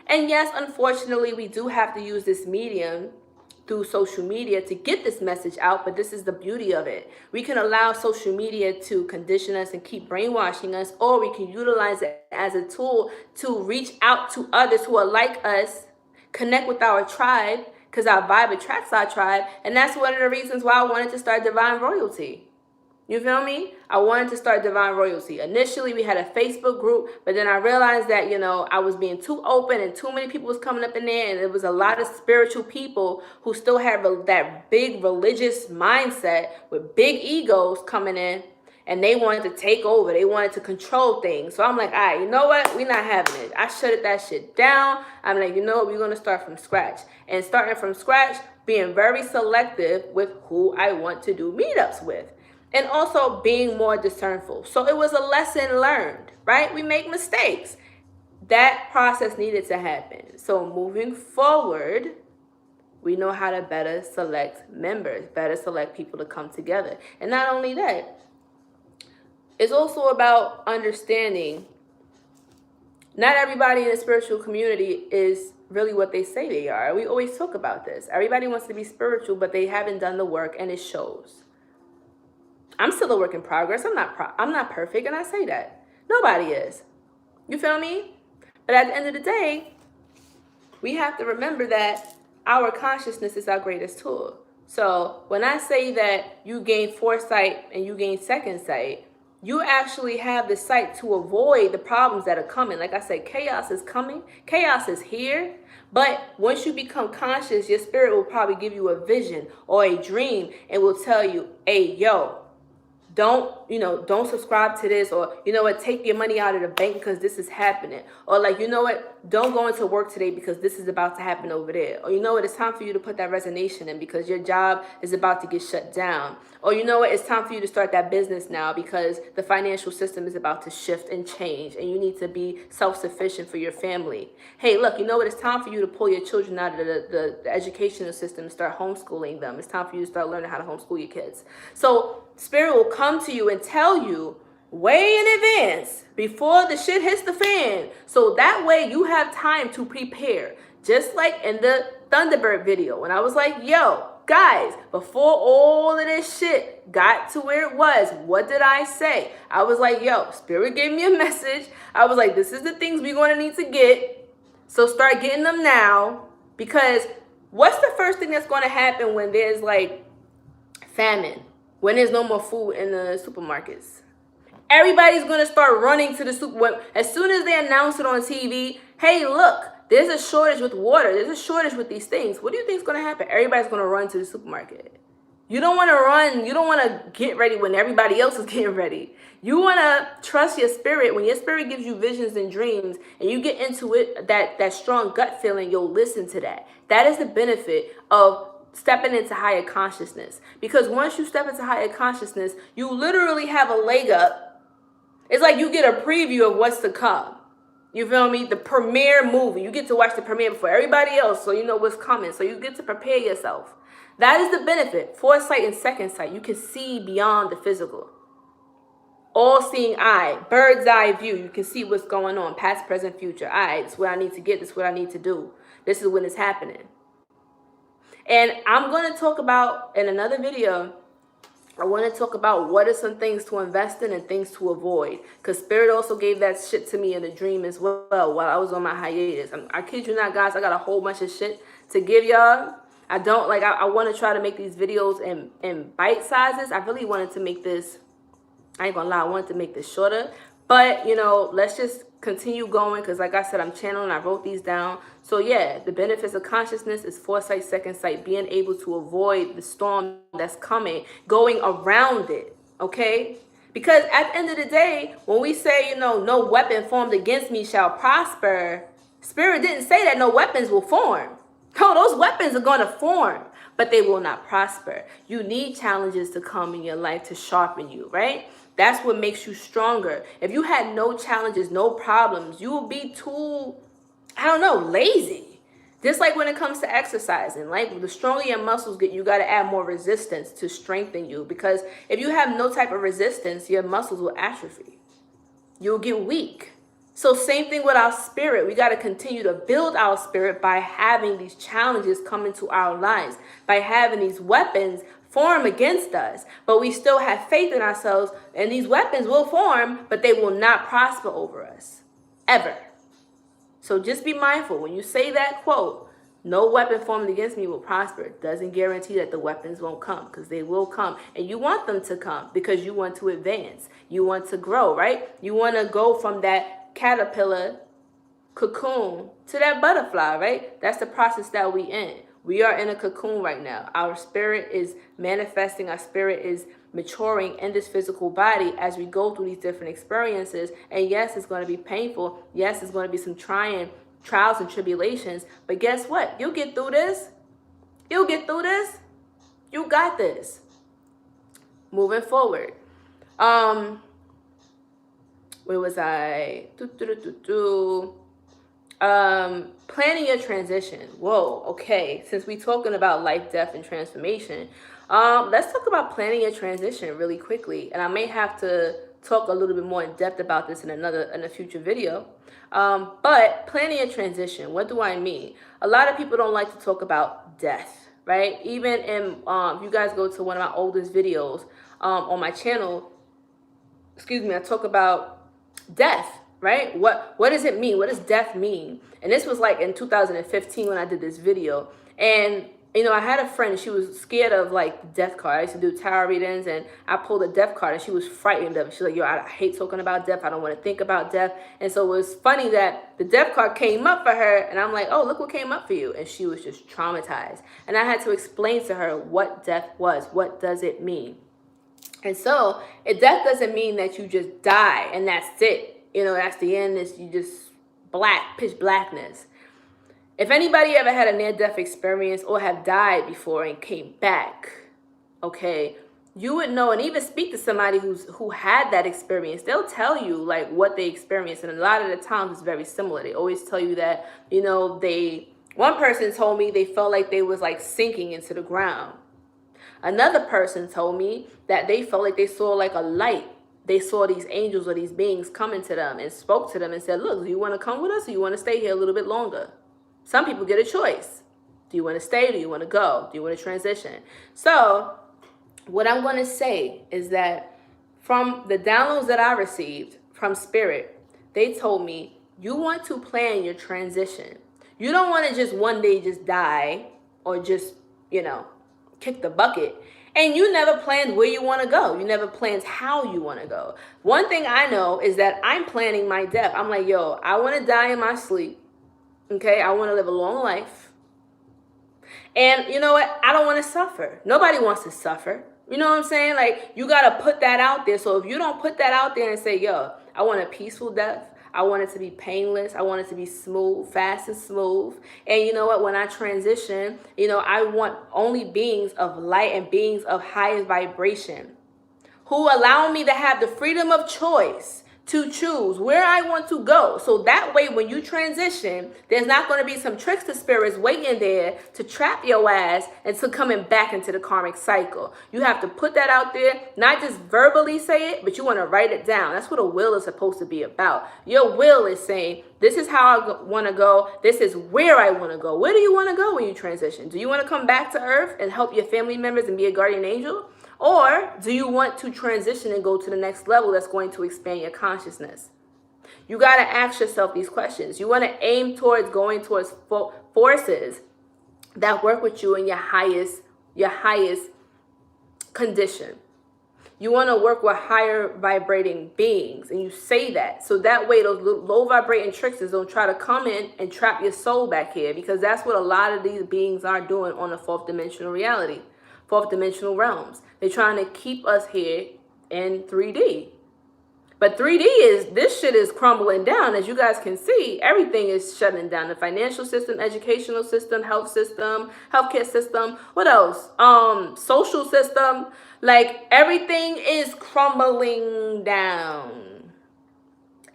And yes, unfortunately, we do have to use this medium through social media to get this message out, but this is the beauty of it. We can allow social media to condition us and keep brainwashing us, or we can utilize it as a tool to reach out to others who are like us, connect with our tribe, because our vibe attracts our tribe. And that's one of the reasons why I wanted to start Divine Royalty. You feel me? I wanted to start Divine Royalty. Initially, we had a Facebook group, but then I realized that, you know, I was being too open and too many people was coming up in there, and there was a lot of spiritual people who still had that big religious mindset with big egos coming in, and they wanted to take over. They wanted to control things. So I'm like, all right, you know what? We're not having it. I shut that shit down. I'm like, you know what? We're going to start from scratch. And starting from scratch, being very selective with who I want to do meetups with. And also being more discernful. So it was a lesson learned, right? We make mistakes. That process needed to happen. So moving forward, We know how to better select members, better select people to come together. And not only that, it's also about understanding not everybody in the spiritual community is really what they say they are. We always talk about this. Everybody wants to be spiritual, but they haven't done the work, and it shows. I'm still a work in progress. I'm not perfect, and I say that. Nobody is. You feel me? But at the end of the day, we have to remember that our consciousness is our greatest tool. So when I say that you gain foresight and you gain second sight, you actually have the sight to avoid the problems that are coming. Like I said, chaos is coming. Chaos is here. But once you become conscious, your spirit will probably give you a vision or a dream and will tell you, hey, yo, don't subscribe to this, or take your money out of the bank because this is happening, or like, don't go into work today because this is about to happen over there, or it's time for you to put that resignation in because your job is about to get shut down, or it's time for you to start that business now because the financial system is about to shift and change and you need to be self-sufficient for your family. Hey, look, it's time for you to pull your children out of the educational system and start homeschooling them. It's time for you to start learning how to homeschool your kids. So Spirit will come to you and tell you way in advance before the shit hits the fan. So that way you have time to prepare. Just like in the Thunderbird video when I was like, yo, guys, before all of this shit got to where it was, what did I say? I was like, yo, Spirit gave me a message. I was like, this is the things we're going to need to get. So start getting them now, because what's the first thing that's going to happen when there's like famine? When there's no more food in the supermarkets, everybody's going to start running to the super. As soon as they announce it on TV, hey, look, there's a shortage with water. There's a shortage with these things. What do you think is going to happen? Everybody's going to run to the supermarket. You don't want to run. You don't want to get ready when everybody else is getting ready. You want to trust your spirit. When your spirit gives you visions and dreams and you get into it, that strong gut feeling, you'll listen to that. That is the benefit of stepping into higher consciousness. Because once you step into higher consciousness, you literally have a leg up. It's like you get a preview of what's to come. You feel me? The premiere movie. You get to watch the premiere before everybody else, so you know what's coming. So you get to prepare yourself. That is the benefit. Foresight and second sight. You can see beyond the physical. All-seeing eye. Bird's eye view. You can see what's going on. Past, present, future. All right, this is what I need to get. This is what I need to do. This is when it's happening. And I'm going to talk about, in another video, I want to talk about what are some things to invest in and things to avoid. Because Spirit also gave that shit to me in a dream as well while I was on my hiatus. I kid you not, guys, I got a whole bunch of shit to give y'all. I want to try to make these videos in bite sizes. I really wanted to make this, I ain't going to lie, I wanted to make this shorter. But, let's just continue going because, like I said, I'm channeling. I wrote these down. So, yeah, the benefits of consciousness is foresight, second sight, being able to avoid the storm that's coming, going around it, okay? Because at the end of the day, when we say, no weapon formed against me shall prosper, Spirit didn't say that no weapons will form. No, those weapons are going to form, but they will not prosper. You need challenges to come in your life to sharpen you, right? That's what makes you stronger. If you had no challenges, no problems, you will be too, lazy. Just like when it comes to exercising, like the stronger your muscles get, you got to add more resistance to strengthen you. Because if you have no type of resistance, your muscles will atrophy. You'll get weak. So same thing with our spirit. We got to continue to build our spirit by having these challenges come into our lives, by having these weapons form against us, but we still have faith in ourselves, and these weapons will form, but they will not prosper over us, ever. So just be mindful. When you say that quote, no weapon formed against me will prosper, it doesn't guarantee that the weapons won't come, because they will come, and you want them to come because you want to advance. You want to grow, right? You want to go from that caterpillar cocoon to that butterfly, right? That's the process that we in. We are in a cocoon right now. Our spirit is manifesting. Our spirit is maturing in this physical body as we go through these different experiences. And yes, it's going to be painful. Yes, it's going to be some trials and tribulations. But guess what? You'll get through this. You'll get through this. You got this. Moving forward. Where was I? Planning your transition. Whoa, okay. Since we're talking about life, death, and transformation, let's talk about planning your transition really quickly. And I may have to talk a little bit more in depth about this in a future video. But planning a transition, what do I mean? A lot of people don't like to talk about death, right? Even in, if you guys go to one of my oldest videos on my channel, I talk about death, right? What does it mean? What does death mean? And this was like in 2015 when I did this video. And I had a friend, she was scared of like the death card. I used to do tarot readings, and I pulled a death card and she was frightened of it. She's like, yo, I hate talking about death. I don't want to think about death. And so it was funny that the death card came up for her, and I'm like, oh, look what came up for you. And she was just traumatized. And I had to explain to her what death was. What does it mean? And so death doesn't mean that you just die and that's it. That's the end. You just pitch blackness. If anybody ever had a near-death experience or have died before and came back, okay, you would know, and even speak to somebody who had that experience. They'll tell you like what they experienced, and a lot of the times it's very similar. They always tell you that one person told me they felt like they was like sinking into the ground. Another person told me that they felt like they saw like a light. They saw these angels or these beings coming to them and spoke to them and said, look, do you want to come with us, or you want to stay here a little bit longer? Some people get a choice. Do you want to stay? Do you want to go? Do you want to transition? So what I'm going to say is that from the downloads that I received from Spirit, they told me you want to plan your transition. You don't want to just one day just die or just, kick the bucket. And you never planned where you want to go. You never planned how you want to go. One thing I know is that I'm planning my death. I'm like, yo, I want to die in my sleep. Okay, I want to live a long life. And you know what? I don't want to suffer. Nobody wants to suffer. You know what I'm saying? Like, you got to put that out there. So if you don't put that out there and say, yo, I want a peaceful death. I want it to be painless. I want it to be smooth, fast and smooth. And you know what? When I transition, I want only beings of light and beings of highest vibration who allow me to have the freedom of choice to choose where I want to go. So that way, when you transition, there's not going to be some trickster spirits waiting there to trap your ass into coming back into the karmic cycle. You have to put that out there, not just verbally say it, but you want to write it down. That's what a will is supposed to be about. Your will is saying, this is how I want to go. This is where I want to go. Where do you want to go when you transition? Do you want to come back to Earth and help your family members and be a guardian angel? Or do you want to transition and go to the next level that's going to expand your consciousness? You got to ask yourself these questions. You want to aim towards going towards forces that work with you in your highest condition. You want to work with higher vibrating beings, and you say that. So that way those low vibrating tricksters don't try to come in and trap your soul back here, because that's what a lot of these beings are doing on the fourth dimensional reality. Fourth dimensional realms. They're trying to keep us here in 3D. But 3D this shit is crumbling down. As you guys can see, everything is shutting down. The financial system, educational system, healthcare system. What else? Social system. Like, everything is crumbling down.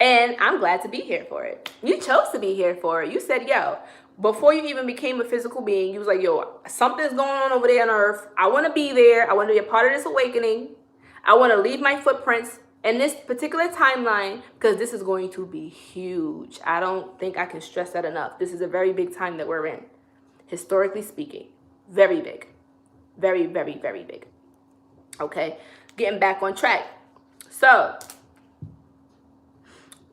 And I'm glad to be here for it. You chose to be here for it. You said, yo, before you even became a physical being, you was like, yo, something's going on over there on Earth. I want to be there. I want to be a part of this awakening. I want to leave my footprints in this particular timeline, because this is going to be huge. I don't think I can stress that enough. This is a very big time that we're in, historically speaking. Very big. Very, very, very big. Okay, getting back on track. So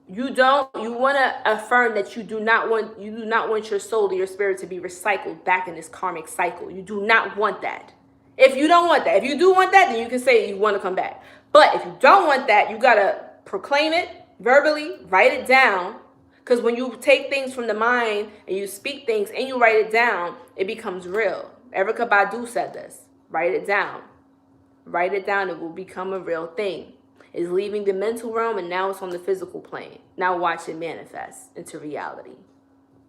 you want to affirm that you do not want your soul or your spirit to be recycled back in this karmic cycle. You do not want that. If you don't want that, if you do want that, then you can say you want to come back. But if you don't want that, you got to proclaim it verbally, write it down. Because when you take things from the mind and you speak things and you write it down, it becomes real. Erykah Badu said this. Write it down. Write it down. It will become a real thing. It's leaving the mental realm and now it's on the physical plane. Now watch it manifest into reality.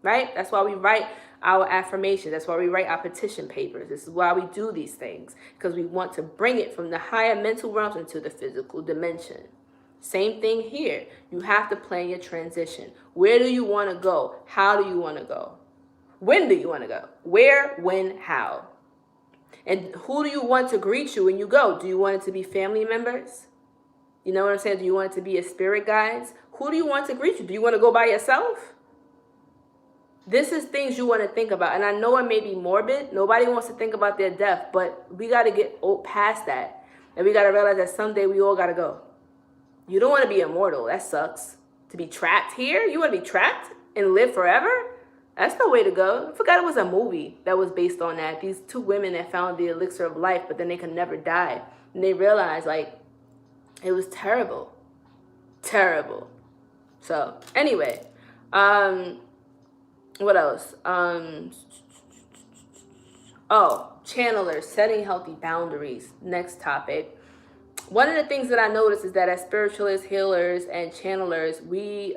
Right? That's why we write our affirmations. That's why we write our petition papers. This is why we do these things. Because we want to bring it from the higher mental realms into the physical dimension. Same thing here. You have to plan your transition. Where do you want to go? How do you want to go? When do you want to go? Where, when, how? And who do you want to greet you when you go? Do you want it to be family members? You know what I'm saying? Do you want it to be your spirit guides? Who do you want to greet you? Do you want to go by yourself? This is things you want to think about. And I know it may be morbid. Nobody wants to think about their death, but we got to get past that. And we got to realize that someday we all got to go. You don't want to be immortal. That sucks. To be trapped here? You want to be trapped and live forever? That's the way to go. I forgot it was a movie that was based on that. These two women that found the elixir of life, but then they could never die. And they realized, like, it was terrible. Terrible. So, anyway. What else? Channelers, setting healthy boundaries. Next topic. One of the things that I noticed is that as spiritualists, healers, and channelers,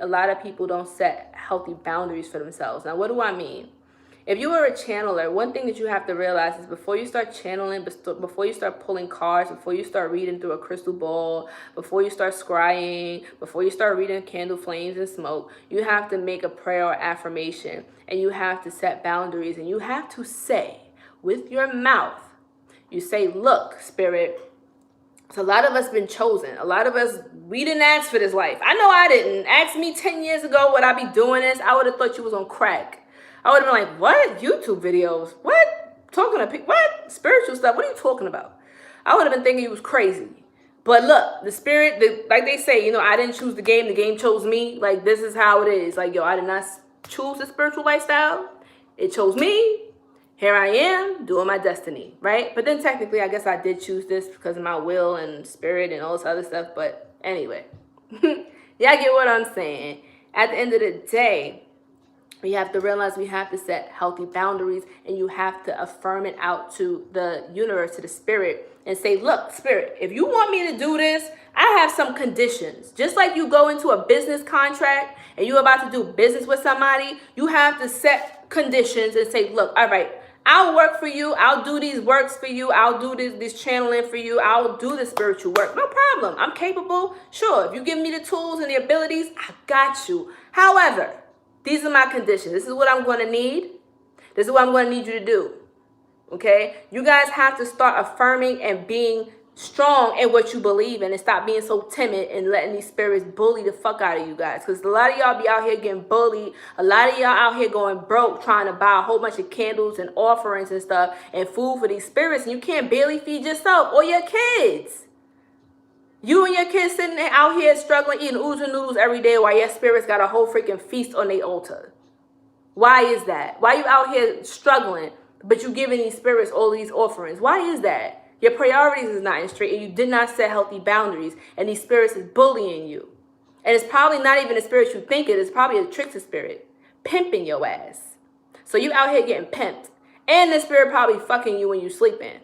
a lot of people don't set healthy boundaries for themselves. Now, what do I mean? If you are a channeler, one thing that you have to realize is before you start channeling, before you start pulling cards, before you start reading through a crystal ball, before you start scrying, before you start reading candle flames and smoke, you have to make a prayer or affirmation, and you have to set boundaries, and you have to say with your mouth, you say, look, spirit, so a lot of us been chosen. A lot of us, we didn't ask for this life. I know I didn't. Ask me 10 years ago would I be doing this? I would have thought you was on crack. I would have been like, what? YouTube videos? What? Talking to people? What? Spiritual stuff? What are you talking about? I would have been thinking you was crazy. But look, the spirit, like they say, I didn't choose the game chose me. Like, this is how it is. Like, I did not choose the spiritual lifestyle. It chose me. Here I am doing my destiny, right? But then technically, I guess I did choose this because of my will and spirit and all this other stuff. But anyway, y'all get what I'm saying. At the end of the day, we have to realize we have to set healthy boundaries, and you have to affirm it out to the universe, to the spirit, and say, look, spirit, if you want me to do this, I have some conditions. Just like you go into a business contract and you're about to do business with somebody, you have to set conditions and say, look, all right, I'll work for you. I'll do these works for you. I'll do this channeling for you. I'll do the spiritual work. No problem. I'm capable. Sure. If you give me the tools and the abilities, I got you. However, these are my conditions. This is what I'm going to need. This is what I'm going to need you to do. Okay? You guys have to start affirming and being strong in what you believe in, and stop being so timid and letting these spirits bully the fuck out of you guys. Because a lot of y'all be out here getting bullied. A lot of y'all out here going broke trying to buy a whole bunch of candles and offerings and stuff and food for these spirits, and you can't barely feed yourself or your kids. You and your kids sitting there out here struggling, eating oodles and noodles every day while your spirits got a whole freaking feast on their altar. Why is that? Why you out here struggling, but you giving these spirits all these offerings? Why is that? Your priorities is not in straight, and you did not set healthy boundaries, and these spirits is bullying you. And it's probably not even a spirit you think it is. It's probably a trickster spirit pimping your ass. So you out here getting pimped, and the spirit probably fucking you when you sleeping.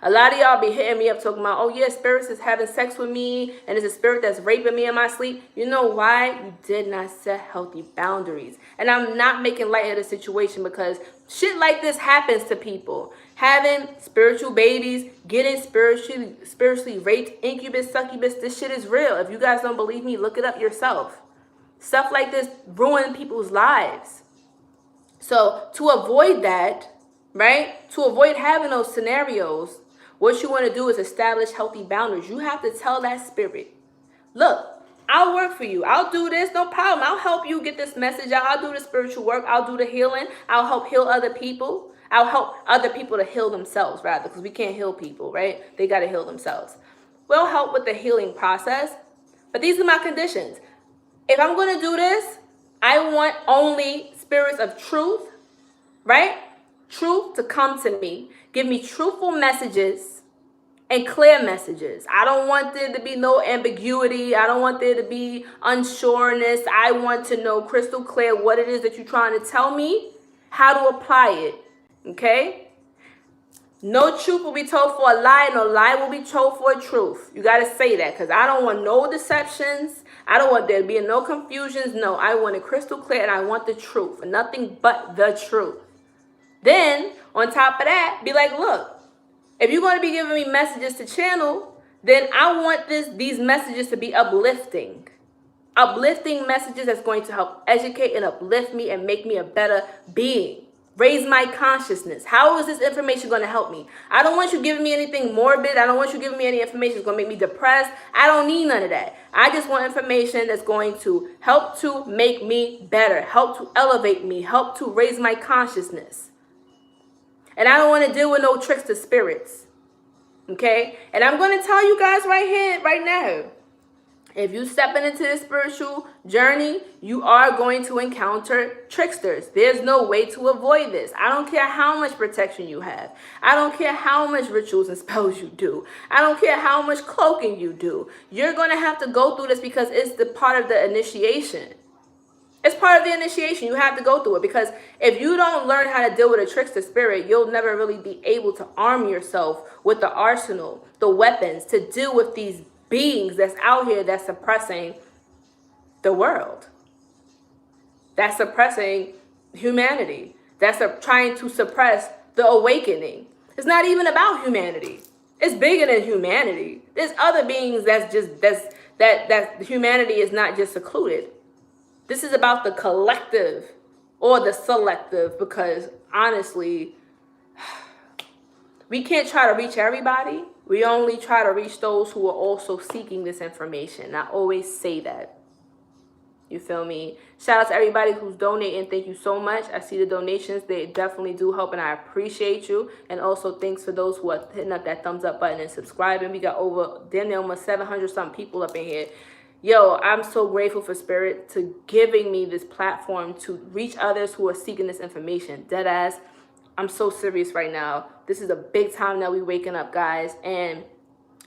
A lot of y'all be hitting me up talking about, oh yeah, spirits is having sex with me, and it's a spirit that's raping me in my sleep. You know why? You did not set healthy boundaries. And I'm not making light of the situation, because shit like this happens to people. Having spiritual babies, getting spiritually raped, incubus, succubus, this shit is real. If you guys don't believe me, look it up yourself. Stuff like this ruin people's lives. So to avoid that, right? To avoid having those scenarios, what you want to do is establish healthy boundaries. You have to tell that spirit, look, I'll work for you. I'll do this, no problem. I'll help you get this message out. I'll do the spiritual work. I'll do the healing. I'll help heal other people. I'll help other people to heal themselves, rather, because we can't heal people, right? They got to heal themselves. We'll help with the healing process, but these are my conditions. If I'm going to do this, I want only spirits of truth, right? Truth to come to me. Give me truthful messages and clear messages. I don't want there to be no ambiguity. I don't want there to be unsureness. I want to know crystal clear what it is that you're trying to tell me, how to apply it. Okay? No truth will be told for a lie. No lie will be told for a truth. You got to say that, because I don't want no deceptions. I don't want there to be no confusions. No, I want it crystal clear, and I want the truth. Nothing but the truth. Then, on top of that, be like, look, if you're going to be giving me messages to channel, then I want these messages to be uplifting. Uplifting messages that's going to help educate and uplift me and make me a better being. Raise my consciousness. How is this information going to help me? I don't want you giving me anything morbid. I don't want you giving me any information that's going to make me depressed. I don't need none of that. I just want information that's going to help to make me better, help to elevate me, help to raise my consciousness. And I don't want to deal with no tricks to spirits. Okay? And I'm going to tell you guys right here, right now. If you stepping into this spiritual journey, you are going to encounter tricksters. There's no way to avoid this. I don't care how much protection you have. I don't care how much rituals and spells you do. I don't care how much cloaking you do. You're going to have to go through this because it's the part of the initiation. It's part of the initiation. You have to go through it because if you don't learn how to deal with a trickster spirit, you'll never really be able to arm yourself with the arsenal, the weapons to deal with these beings that's out here that's suppressing the world, that's suppressing humanity, that's trying to suppress the awakening. It's not even about humanity. It's bigger than humanity. There's other beings that humanity is not just secluded. This is about the collective or the selective, because honestly, we can't try to reach everybody. We only try to reach those who are also seeking this information. I always say that. You feel me? Shout out to everybody who's donating. Thank you so much. I see the donations. They definitely do help, and I appreciate you. And also thanks for those who are hitting up that thumbs up button and subscribing. We got over, damn near almost 700 something people up in here. Yo, I'm so grateful for Spirit to giving me this platform to reach others who are seeking this information. Deadass. I'm so serious right now. This is a big time that we waking up, guys. And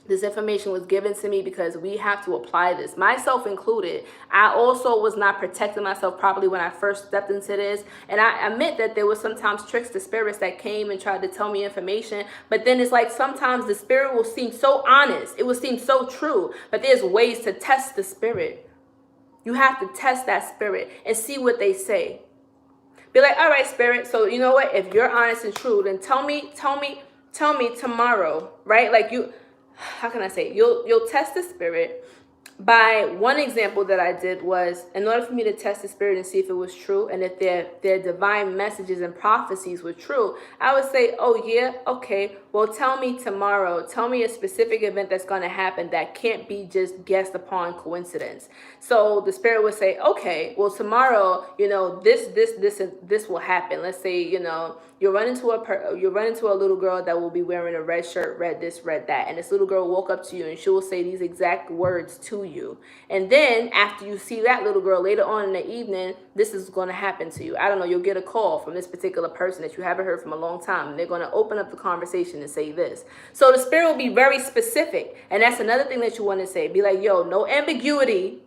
this information was given to me because we have to apply this, myself included. I also was not protecting myself properly when I first stepped into this. And I admit that there was sometimes tricks to spirits that came and tried to tell me information. But then it's like sometimes the spirit will seem so honest. It will seem so true. But there's ways to test the spirit. You have to test that spirit and see what they say. Be like, all right, spirit, so you know what? If you're honest and true, then tell me tomorrow, right? Like how can I say? You'll test the spirit. By one example that I did was, in order for me to test the spirit and see if it was true and if their divine messages and prophecies were true, I would say, oh yeah, okay, well tell me tomorrow. Tell me a specific event that's going to happen that can't be just guessed upon coincidence. So the spirit would say, okay, well tomorrow, you know, this will happen. Let's say, you know, you run into a little girl that will be wearing a red shirt, red this, red that, and this little girl will walk up to you and she will say these exact words to you. And then after you see that little girl later on in the evening, this is going to happen to you. I don't know, you'll get a call from this particular person that you haven't heard from a long time, and they're going to open up the conversation and say this. So the spirit will be very specific, and that's another thing that you want to say. Be like, yo, no ambiguity,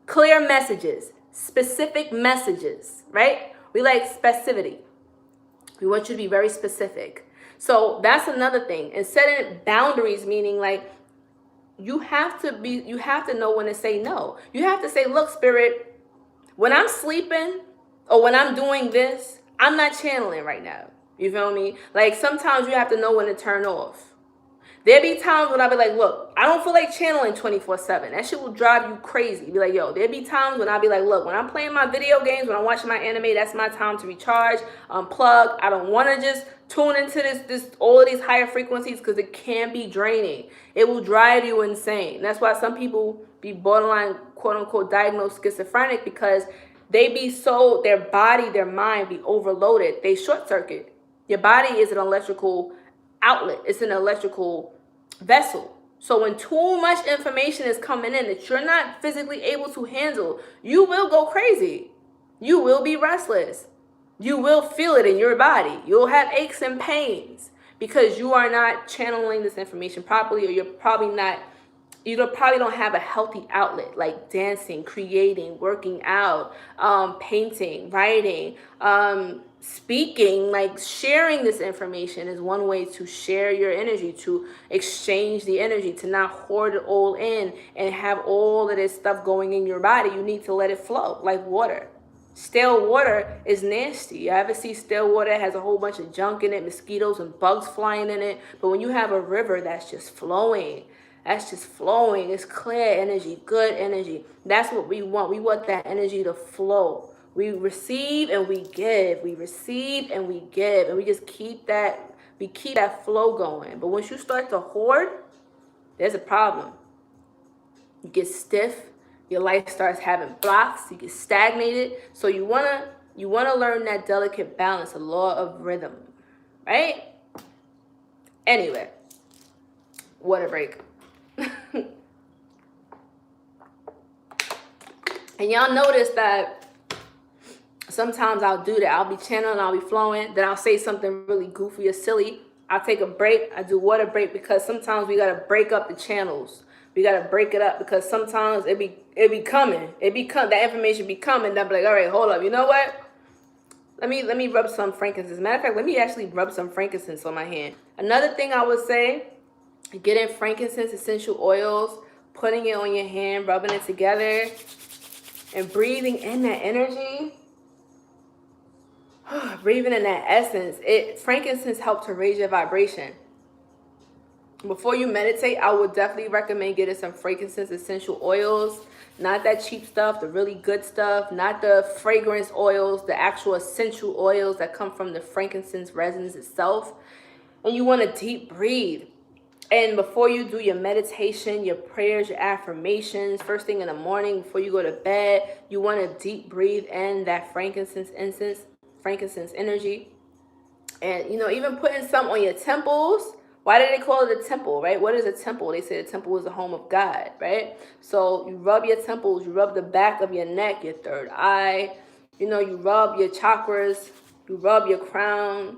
clear messages, specific messages, right? We like specificity. We want you to be very specific. So that's another thing. And setting boundaries, meaning like you have to know when to say no. You have to say, look, spirit, when I'm sleeping or when I'm doing this, I'm not channeling right now. You feel me? Like sometimes you have to know when to turn off. There be times when I'll be like, look, I don't feel like channeling 24/7. That shit will drive you crazy. Be like, yo, there be times when I'll be like, look, when I'm playing my video games, when I'm watching my anime, that's my time to recharge, unplug. I don't want to just tune into all of these higher frequencies because it can be draining. It will drive you insane. That's why some people be borderline, quote unquote, diagnosed schizophrenic, because they be so, their body, their mind be overloaded. They short circuit. Your body is an electrical outlet. It's an electrical vessel. So when too much information is coming in that you're not physically able to handle, you will go crazy. You will be restless. You will feel it in your body. You'll have aches and pains because you are not channeling this information properly, or you probably don't have a healthy outlet like dancing, creating, working out, painting, writing, speaking. Like sharing this information is one way to share your energy, to exchange the energy, to not hoard it all in and have all of this stuff going in your body. You need to let it flow like water. Stale water is nasty. You ever see stale water? It has a whole bunch of junk in it, mosquitoes and bugs flying in it. But when you have a river that's just flowing, That's just flowing. It's clear energy, good energy. That's what we want. We want that energy to flow. We receive and we give. We receive and we give. And we just keep that flow going. But once you start to hoard, there's a problem. You get stiff. Your life starts having blocks. You get stagnated. So you wanna learn that delicate balance, a law of rhythm, right? Anyway, water break. And y'all notice that sometimes I'll do that. I'll be channeling, I'll be flowing, then I'll say something really goofy or silly. I'll take a break. I do water break because sometimes we gotta break up the channels. We gotta break it up because sometimes it be coming. That information be coming. Then be like, all right, hold up. You know what? Let me rub some frankincense. Matter of fact, let me actually rub some frankincense on my hand. Another thing I would say, getting frankincense essential oils, putting it on your hand, rubbing it together, and breathing in that energy. Breathing in that essence. Frankincense helps to raise your vibration. Before you meditate, I would definitely recommend getting some frankincense essential oils. Not that cheap stuff, the really good stuff. Not the fragrance oils, the actual essential oils that come from the frankincense resins itself. And you want to deep breathe. And before you do your meditation, your prayers, your affirmations, first thing in the morning, before you go to bed, you want to deep breathe in that frankincense energy. And, even putting some on your temples. Why do they call it a temple, right? What is a temple? They say a temple is the home of God, right? So you rub your temples, you rub the back of your neck, your third eye, you rub your chakras, you rub your crown,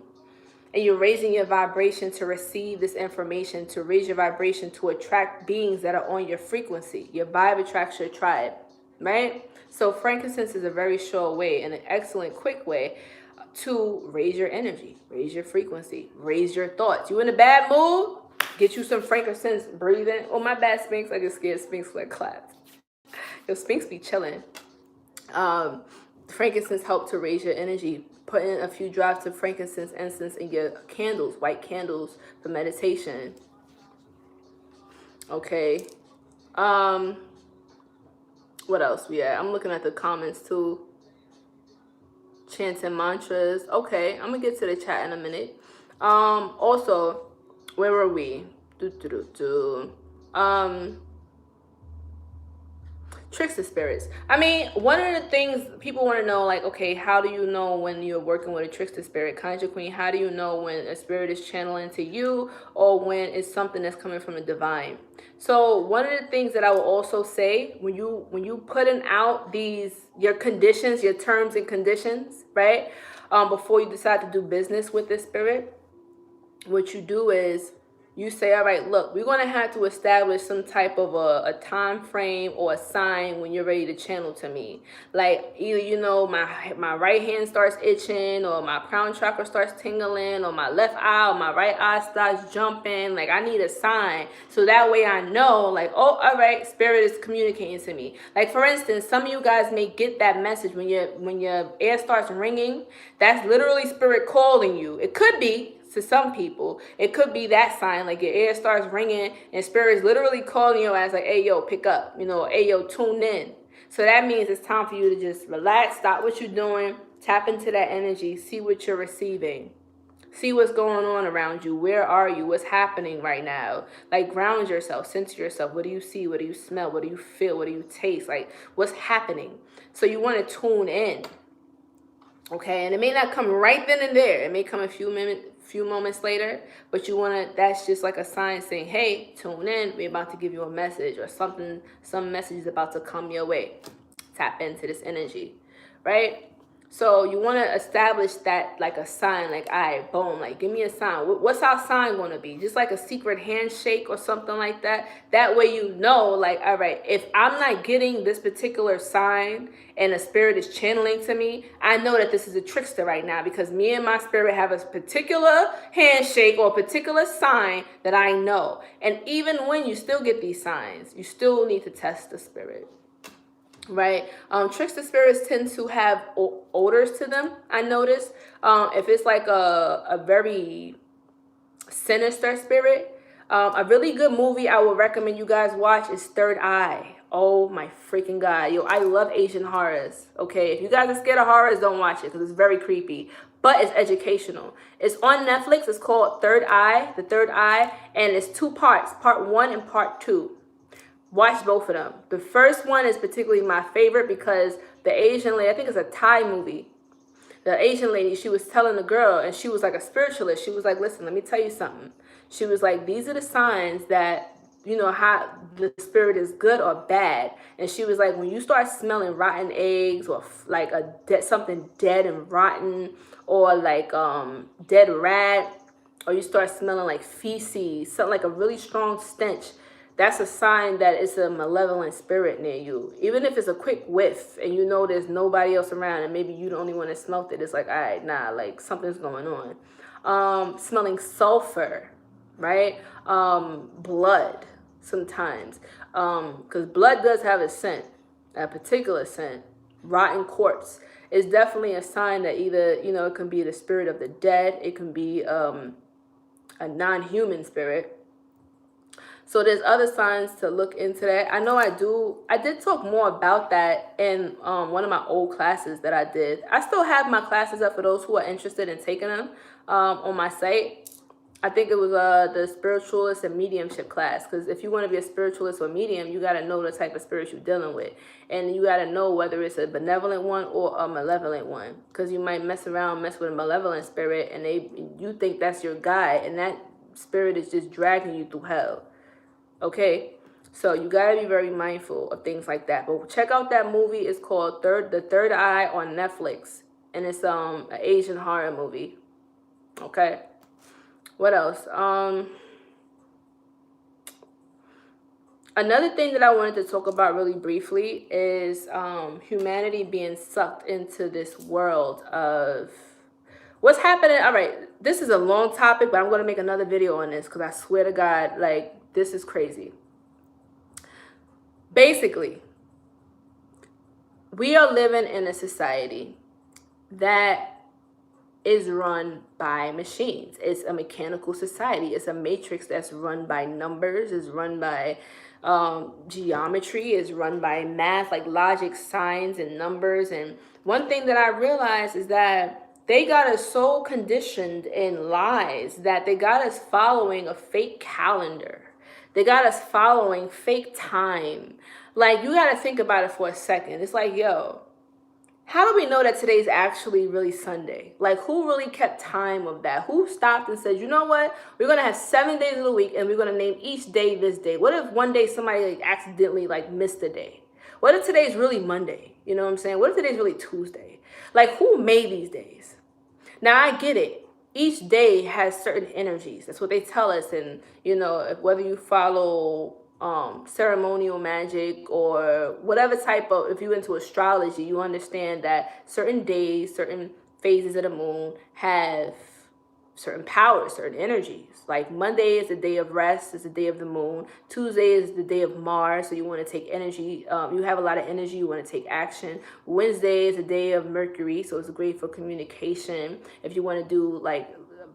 and you're raising your vibration to receive this information, to raise your vibration to attract beings that are on your frequency. Your vibe attracts your tribe, right? So frankincense is a very sure way and an excellent, quick way to raise your energy, raise your frequency, raise your thoughts. You in a bad mood? Get you some frankincense, breathe in. Oh, my bad, Sphinx. I get scared Sphinx like claps. Yo, Sphinx be chilling. Frankincense help to raise your energy. Put in a few drops of frankincense incense in your candles, white candles for meditation. Okay. What else we at? I'm looking at the comments too. Chanting mantras. Okay, I'm gonna get to the chat in a minute. Also, where were we? Trickster spirits. I mean, one of the things people want to know, like, okay, how do you know when you're working with a trickster spirit? Conjure Queen, how do you know when a spirit is channeling to you or when it's something that's coming from the divine? So one of the things that I will also say, when you putting out your conditions, your terms and conditions, right? Before you decide to do business with this spirit, what you do is you say, all right, look, we're going to have to establish some type of a time frame or a sign when you're ready to channel to me. Like either, my right hand starts itching or my crown chakra starts tingling or my left eye or my right eye starts jumping. Like I need a sign. So that way I know like, oh, all right, spirit is communicating to me. Like for instance, some of you guys may get that message when your ear starts ringing. That's literally spirit calling you. It could be. To some people, it could be that sign, like your ear starts ringing and spirit is literally calling you as like, hey, yo, pick up, hey, yo, tune in. So that means it's time for you to just relax, stop what you're doing, tap into that energy, see what you're receiving. See what's going on around you. Where are you? What's happening right now? Like ground yourself, center yourself. What do you see? What do you smell? What do you feel? What do you taste? Like what's happening? So you want to tune in. Okay, and it may not come right then and there. It may come a few moments later, but that's just like a sign saying, hey, tune in. We're about to give you a message or something. Some message is about to come your way. Tap into this energy, right? So you want to establish that like a sign, like, all right, boom, like give me a sign. What's our sign going to be? Just like a secret handshake or something like that. That way you know, like, all right, if I'm not getting this particular sign and a spirit is channeling to me, I know that this is a trickster right now because me and my spirit have a particular handshake or a particular sign that I know. And even when you still get these signs, you still need to test the spirit. Right. Trickster spirits tend to have odors to them. I noticed. If it's like a very sinister spirit, A really good movie I would recommend you guys watch is Third Eye. Oh my freaking God. Yo, I love Asian horrors. Okay, if you guys are scared of horrors, don't watch it because it's very creepy. But it's educational. It's on Netflix. It's called Third Eye, The Third Eye, and it's 2 parts, part 1 and part 2. Watch both of them. The first one is particularly my favorite because the Asian lady, I think it's a Thai movie. The Asian lady, she was telling the girl, and she was like a spiritualist. She was like, listen, let me tell you something. She was like, these are the signs that, you know, how the spirit is good or bad. And she was like, when you start smelling rotten eggs or like something dead and rotten, or like dead rat, or you start smelling like feces, something like a really strong stench, that's a sign that it's a malevolent spirit near you. Even if it's a quick whiff and you know there's nobody else around and maybe you the only one that smelt it, it's like, all right, nah, like something's going on. Smelling sulfur, right? Blood sometimes. Because blood does have a scent, a particular scent. Rotten corpse is definitely a sign that either, you know, it can be the spirit of the dead, it can be a non-human spirit. So there's other signs to look into that. I know I did talk more about that in one of my old classes that I did. I still have my classes up for those who are interested in taking them on my site. I think it was the spiritualist and mediumship class, because if you want to be a spiritualist or medium, you got to know the type of spirit you're dealing with, and you got to know whether it's a benevolent one or a malevolent one, because you might mess with a malevolent spirit and you think that's your guide, and that spirit is just dragging you through hell. Okay, so you gotta be very mindful of things like that. But check out that movie. It's called The Third Eye on Netflix, and it's an Asian horror movie. Okay, what else? Another thing that I wanted to talk about really briefly is humanity being sucked into this world of what's happening. All right, this is a long topic, but I'm gonna make another video on this because I swear to God, like, this is crazy. Basically, we are living in a society that is run by machines. It's a mechanical society. It's a matrix that's run by numbers, is run by geometry, is run by math, like logic, signs, and numbers. And one thing that I realized is that they got us so conditioned in lies that they got us following a fake calendar. They got us following fake time. Like, you got to think about it for a second. It's like, yo, how do we know that today's actually really Sunday? Like, who really kept time of that? Who stopped and said, you know what? We're going to have 7 days of the week and we're going to name each day this day. What if one day somebody like accidentally like missed a day? What if today's really Monday? You know what I'm saying? What if today's really Tuesday? Like, who made these days? Now, I get it. Each day has certain energies. That's what they tell us. And, you know, whether you follow ceremonial magic or whatever type of, if you're into astrology, you understand that certain days, certain phases of the moon have certain powers, certain energies. Like Monday is the day of rest, it's the day of the moon. Tuesday is the day of Mars, so you want to take energy. You have a lot of energy, you want to take action. Wednesday is the day of Mercury, so it's great for communication. If you want to do like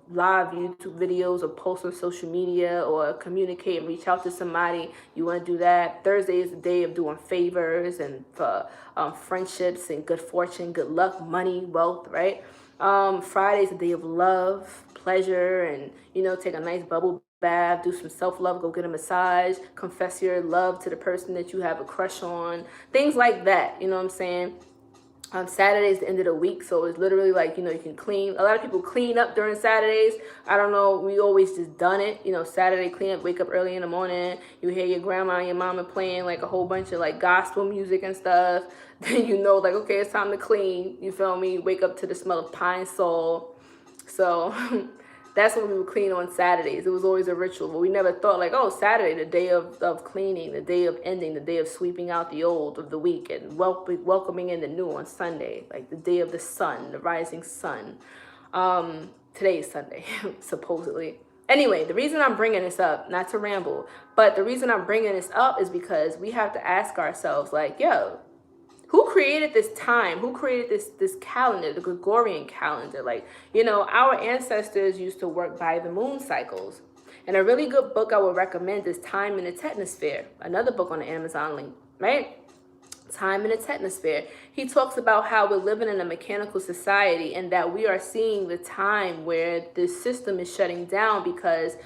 live YouTube videos or post on social media or communicate and reach out to somebody, you want to do that. Thursday is the day of doing favors and for friendships and good fortune, good luck, money, wealth, right? Friday is the day of love, pleasure, and, you know, take a nice bubble bath, do some self-love, go get a massage, confess your love to the person that you have a crush on, things like that, you know what I'm saying? Saturday is the end of the week, so it's literally like, you know, you can clean. A lot of people clean up during Saturdays. I don't know, we always just done it. You know, Saturday clean up, wake up early in the morning. You hear your grandma and your mama playing like a whole bunch of like gospel music and stuff. Then you know, like, okay, it's time to clean. You feel me? Wake up to the smell of pine sol. So that's when we would clean on Saturdays. It was always a ritual, but we never thought like, oh, Saturday, the day of cleaning, the day of ending, the day of sweeping out the old of the week and welcoming in the new on Sunday, like the day of the sun, the rising sun. Today is Sunday, supposedly. Anyway, the reason I'm bringing this up, not to ramble, but the reason I'm bringing this up is because we have to ask ourselves, like, yo, who created this time? Who created this calendar, the Gregorian calendar? Like, you know, our ancestors used to work by the moon cycles. And a really good book I would recommend is Time in the Technosphere, another book on the Amazon link, right? Time in the Technosphere. He talks about how we're living in a mechanical society and that we are seeing the time where this system is shutting down because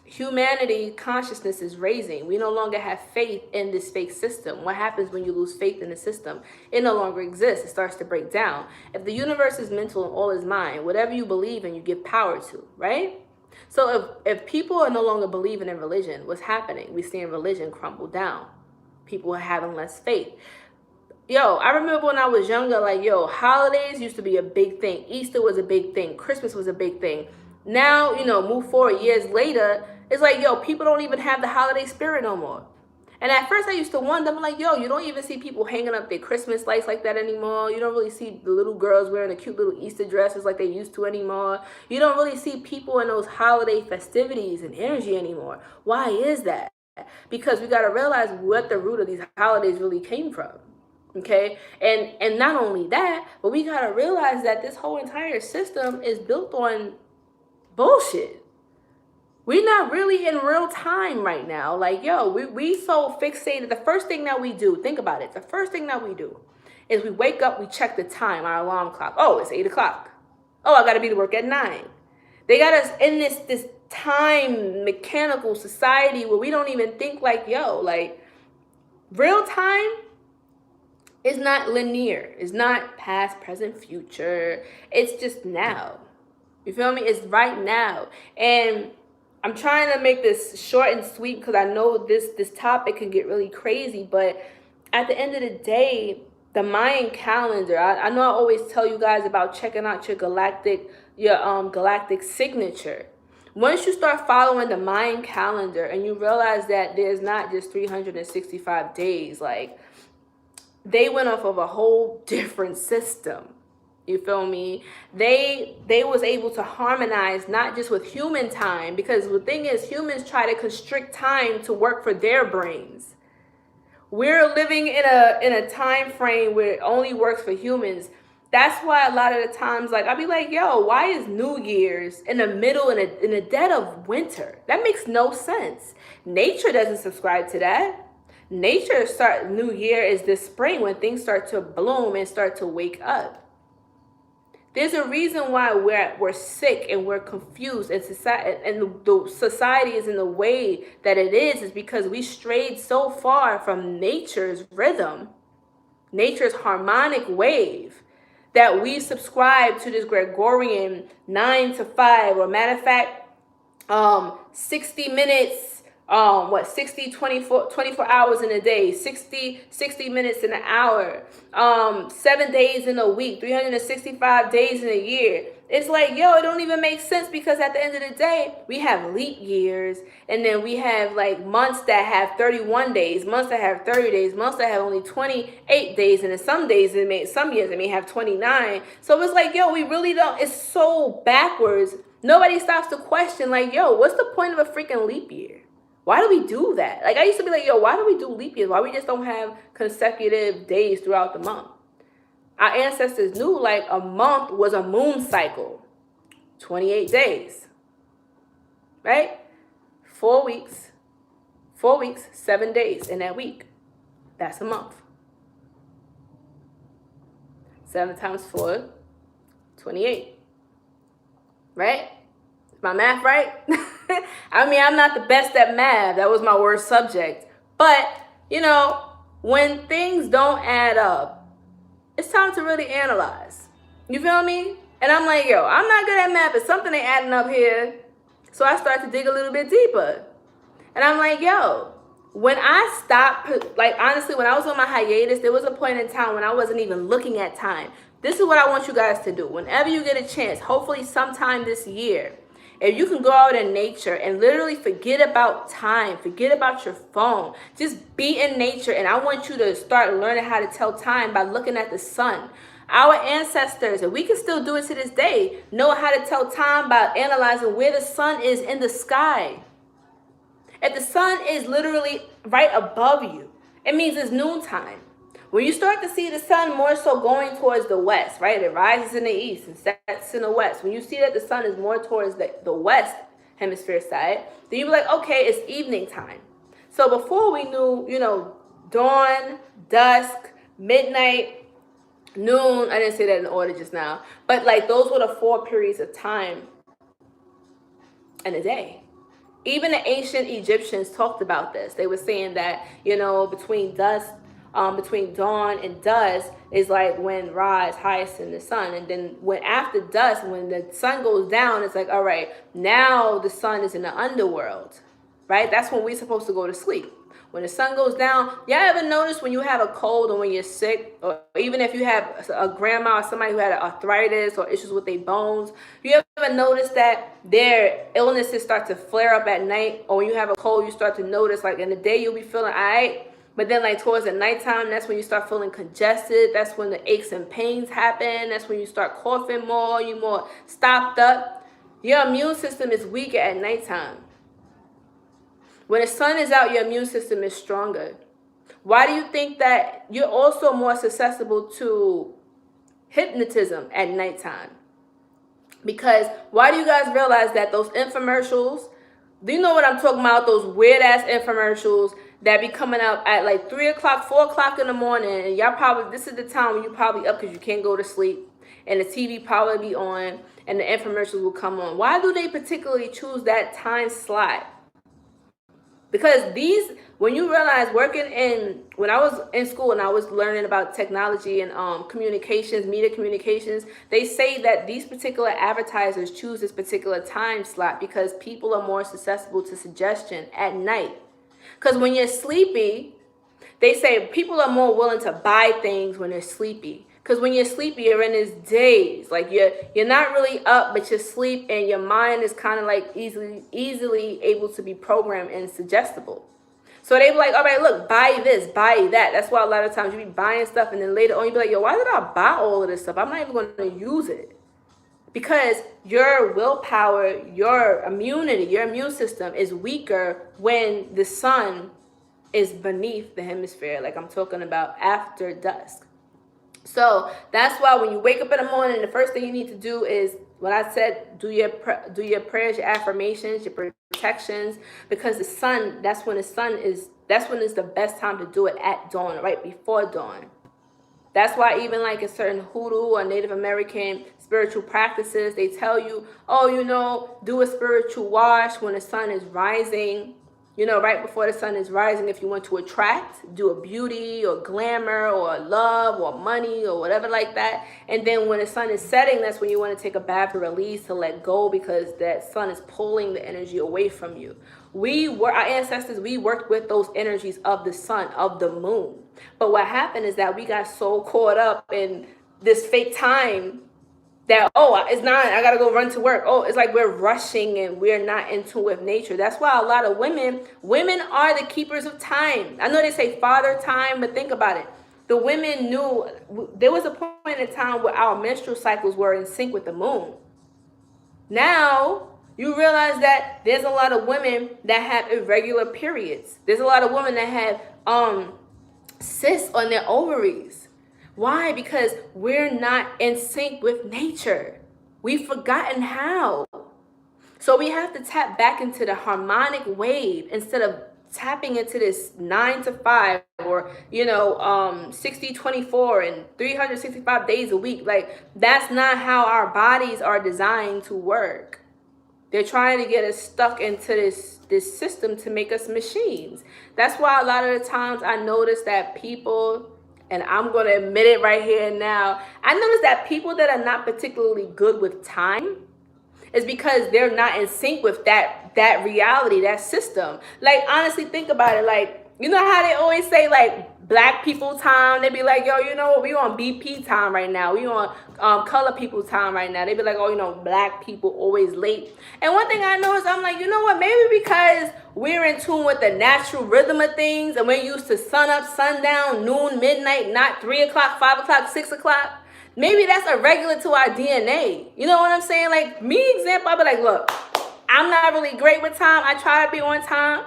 humanity consciousness is raising. We no longer have faith in this fake system. What happens when you lose faith in the system? It no longer exists. It starts to break down. If the universe is mental and all is mind, whatever you believe in, you give power to, right? So if people are no longer believing in religion, what's happening? We're seeing religion crumble down. People are having less faith. Yo, I remember when I was younger, like, yo, holidays used to be a big thing. Easter was a big thing. Christmas was a big thing. Now, move forward years later, it's like, yo, people don't even have the holiday spirit no more. And at first I used to wonder, I'm like, yo, you don't even see people hanging up their Christmas lights like that anymore. You don't really see the little girls wearing the cute little Easter dresses like they used to anymore. You don't really see people in those holiday festivities and energy anymore. Why is that? Because we got to realize what the root of these holidays really came from. Okay, and not only that, but we gotta realize that this whole entire system is built on bullshit. We're not really in real time right now. Like, yo, we so fixated. The first thing that we do, think about it. The first thing that we do is we wake up, we check the time, our alarm clock. Oh, it's 8 o'clock. Oh, I gotta be to work at 9. They got us in this time mechanical society where we don't even think like, yo, like real time is not linear. It's not past, present, future. It's just now. You feel me? It's right now. And I'm trying to make this short and sweet because I know this topic can get really crazy. But at the end of the day, the Mayan calendar, I know I always tell you guys about checking out your galactic signature. Once you start following the Mayan calendar and you realize that there's not just 365 days, like, they went off of a whole different system. You feel me? They was able to harmonize not just with human time, because the thing is, humans try to constrict time to work for their brains. We're living in a time frame where it only works for humans. That's why a lot of the times, like, I'll be like, yo, why is New Year's in the middle, in the dead of winter? That makes no sense. Nature doesn't subscribe to that. Nature New Year is this spring when things start to bloom and start to wake up. There's a reason why we're sick and we're confused, and the society is in the way that it is because we strayed so far from nature's rhythm, nature's harmonic wave, that we subscribe to this Gregorian 9 to 5, or matter of fact, 60 minutes. 24 hours in a day, 60 minutes in an hour, 7 days in a week, 365 days in a year. It's like, yo, it don't even make sense, because at the end of the day, we have leap years, and then we have like months that have 31 days, months that have 30 days, months that have only 28 days, and then some years it may have 29. So it's like, yo, we really don't, it's so backwards. Nobody stops to question, like, yo, what's the point of a freaking leap year? Why do we do that? Like, I used to be like, yo, why do we do leap years? Why we just don't have consecutive days throughout the month? Our ancestors knew, like, a month was a moon cycle, 28 days, right? 4 weeks, 7 days in that week. That's a month. 7 times 4, 28, right? My math right? I mean, I'm not the best at math. That was my worst subject. But, when things don't add up, it's time to really analyze. You feel me? And I'm like, yo, I'm not good at math, but something ain't adding up here. So I start to dig a little bit deeper. And I'm like, yo, when I stopped, like, honestly, when I was on my hiatus, there was a point in time when I wasn't even looking at time. This is what I want you guys to do. Whenever you get a chance, hopefully sometime this year, if you can go out in nature and literally forget about time, forget about your phone, just be in nature. And I want you to start learning how to tell time by looking at the sun. Our ancestors, and we can still do it to this day, know how to tell time by analyzing where the sun is in the sky. If the sun is literally right above you, it means it's noontime. When you start to see the sun more so going towards the west, right? It rises in the east and sets in the west. When you see that the sun is more towards the west hemisphere side, then you'd be like, okay, it's evening time. So before we knew, dawn, dusk, midnight, noon, I didn't say that in order just now, but like those were the 4 periods of time in a day. Even the ancient Egyptians talked about this. They were saying that, between dawn and dusk is like when Ra is highest in the sun. And then when after dusk, when the sun goes down, it's like, all right, now the sun is in the underworld, right? That's when we're supposed to go to sleep. When the sun goes down, y'all ever notice when you have a cold or when you're sick, or even if you have a grandma or somebody who had arthritis or issues with their bones, you ever notice that their illnesses start to flare up at night? Or when you have a cold, you start to notice, like in the day you'll be feeling all right, but then like towards the nighttime, that's when you start feeling congested. That's when the aches and pains happen. That's when you start coughing more, you're more stopped up. Your immune system is weaker at nighttime. When the sun is out, your immune system is stronger. Why do you think that you're also more susceptible to hypnotism at nighttime? Because why do you guys realize that those infomercials, do you know what I'm talking about? Those weird ass infomercials that be coming out at like 3 o'clock, 4 o'clock in the morning. And y'all probably, this is the time when you probably up because you can't go to sleep. And the TV probably be on and the infomercials will come on. Why do they particularly choose that time slot? Because when you realize when I was in school and I was learning about technology and communications, media communications, they say that these particular advertisers choose this particular time slot because people are more susceptible to suggestion at night. Because when you're sleepy, they say people are more willing to buy things when they're sleepy. Because when you're sleepy, you're in this daze. Like you're not really up, but you're asleep, and your mind is kind of like easily able to be programmed and suggestible. So they be like, all right, look, buy this, buy that. That's why a lot of times you be buying stuff, and then later on you be like, yo, why did I buy all of this stuff? I'm not even going to use it. Because your willpower, your immunity, your immune system is weaker when the sun is beneath the hemisphere, like I'm talking about after dusk. So that's why when you wake up in the morning, the first thing you need to do is what I said, do your prayers, your affirmations, your protections, because the sun, that's when it's the best time to do it at dawn, right before dawn. That's why even like in certain Hoodoo or Native American spiritual practices, they tell you, do a spiritual wash when the sun is rising. Right before the sun is rising, if you want to attract, do a beauty or glamour or love or money or whatever like that. And then when the sun is setting, that's when you want to take a bath to release, to let go, because that sun is pulling the energy away from you. Our ancestors, we worked with those energies of the sun, of the moon. But what happened is that we got so caught up in this fake time that, it's 9, I gotta go run to work. It's like we're rushing and we're not in tune with nature. That's why a lot of women are the keepers of time. I know they say father time, but think about it. The women knew, there was a point in time where our menstrual cycles were in sync with the moon. Now, you realize that there's a lot of women that have irregular periods. There's a lot of women that have cysts on their ovaries. Why? Because we're not in sync with nature. We've forgotten how. So we have to tap back into the harmonic wave instead of tapping into this 9 to 5 or 60-24 and 365 days a week. Like, that's not how our bodies are designed to work. They're trying to get us stuck into this system to make us machines. That's why a lot of the times I notice that people, and I'm going to admit it right here and now, I notice that people that are not particularly good with time is because they're not in sync with that reality, that system. Like, honestly, think about it. Like, you know how they always say, like, black people time? They be like, yo, we on BP time right now. We on color people time right now. They be like, black people always late. And one thing I noticed, I'm like, you know what? Maybe because we're in tune with the natural rhythm of things and we're used to sun up, sundown, noon, midnight, not 3 o'clock, 5 o'clock, 6 o'clock. Maybe that's irregular to our DNA. You know what I'm saying? Like, me, example, I'll be like, look, I'm not really great with time. I try to be on time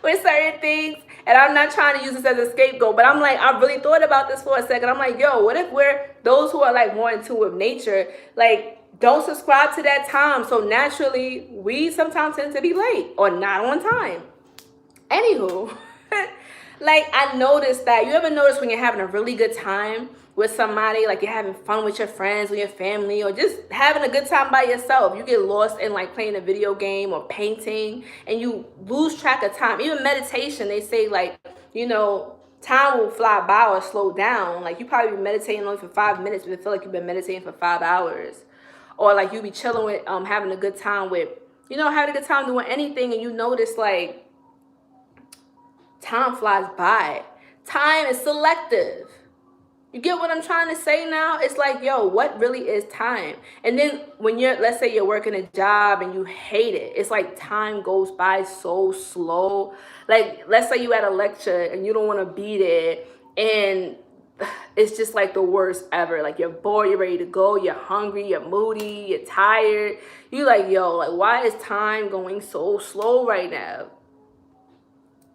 with certain things. And I'm not trying to use this as a scapegoat, but I'm like, I really thought about this for a second. I'm like, yo, what if we're those who are like more in tune with nature? Like, don't subscribe to that time. So naturally, we sometimes tend to be late or not on time. Anywho, like I noticed that. You ever notice when you're having a really good time with somebody, like you're having fun with your friends or your family, or just having a good time by yourself, you get lost in like playing a video game or painting and you lose track of time. Even meditation, they say like, time will fly by or slow down. Like you probably be meditating only for 5 minutes, but it feel like you've been meditating for 5 hours. Or like you be chilling with having a good time with, having a good time doing anything, and you notice like time flies by. Time is selective. You get what I'm trying to say now? It's like, yo, what really is time? And then when let's say you're working a job and you hate it, it's like time goes by so slow. Like, let's say you at a lecture and you don't want to be there, and it's just like the worst ever. Like you're bored, you're ready to go, you're hungry, you're moody, you're tired. You like, yo, like why is time going so slow right now?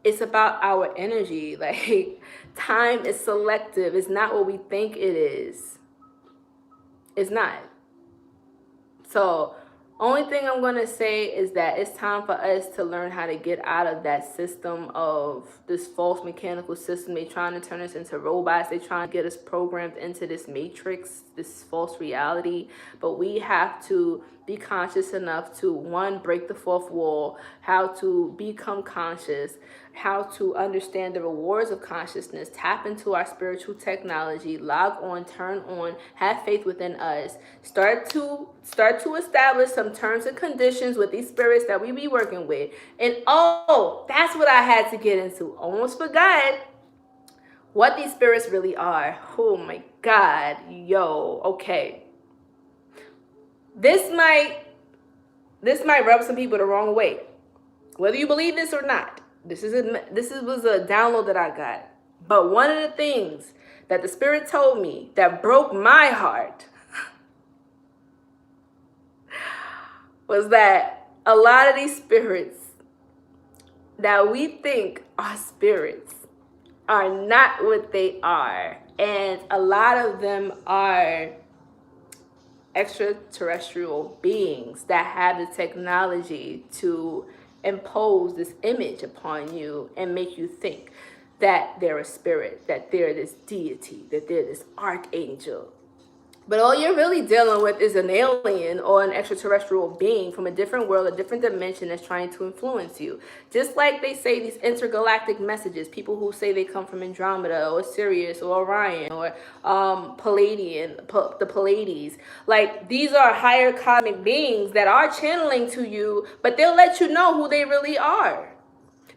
It's about our energy. Like time is selective. It's not what we think it is. It's not. So only thing I'm going to say is that it's time for us to learn how to get out of that system of this false mechanical system. They're trying to turn us into robots. They're trying to get us programmed into this matrix, this false reality. But we have to be conscious enough to, one, break the fourth wall, how to become conscious, how to understand the rewards of consciousness, tap into our spiritual technology, log on, turn on, have faith within us, start to establish some terms and conditions with these spirits that we be working with. And that's what I had to get into. Almost forgot what these spirits really are. Oh my God, yo, okay. This might rub some people the wrong way, whether you believe this or not. This was a download that I got. But one of the things that the spirit told me that broke my heart was that a lot of these spirits that we think are spirits are not what they are. And a lot of them are extraterrestrial beings that have the technology to impose this image upon you and make you think that they're a spirit, that they're this deity, that they're this archangel. But all you're really dealing with is an alien or an extraterrestrial being from a different world, a different dimension that's trying to influence you. Just like they say these intergalactic messages, people who say they come from Andromeda or Sirius or Orion or the Pleiades. Like these are higher cosmic beings that are channeling to you, but they'll let you know who they really are.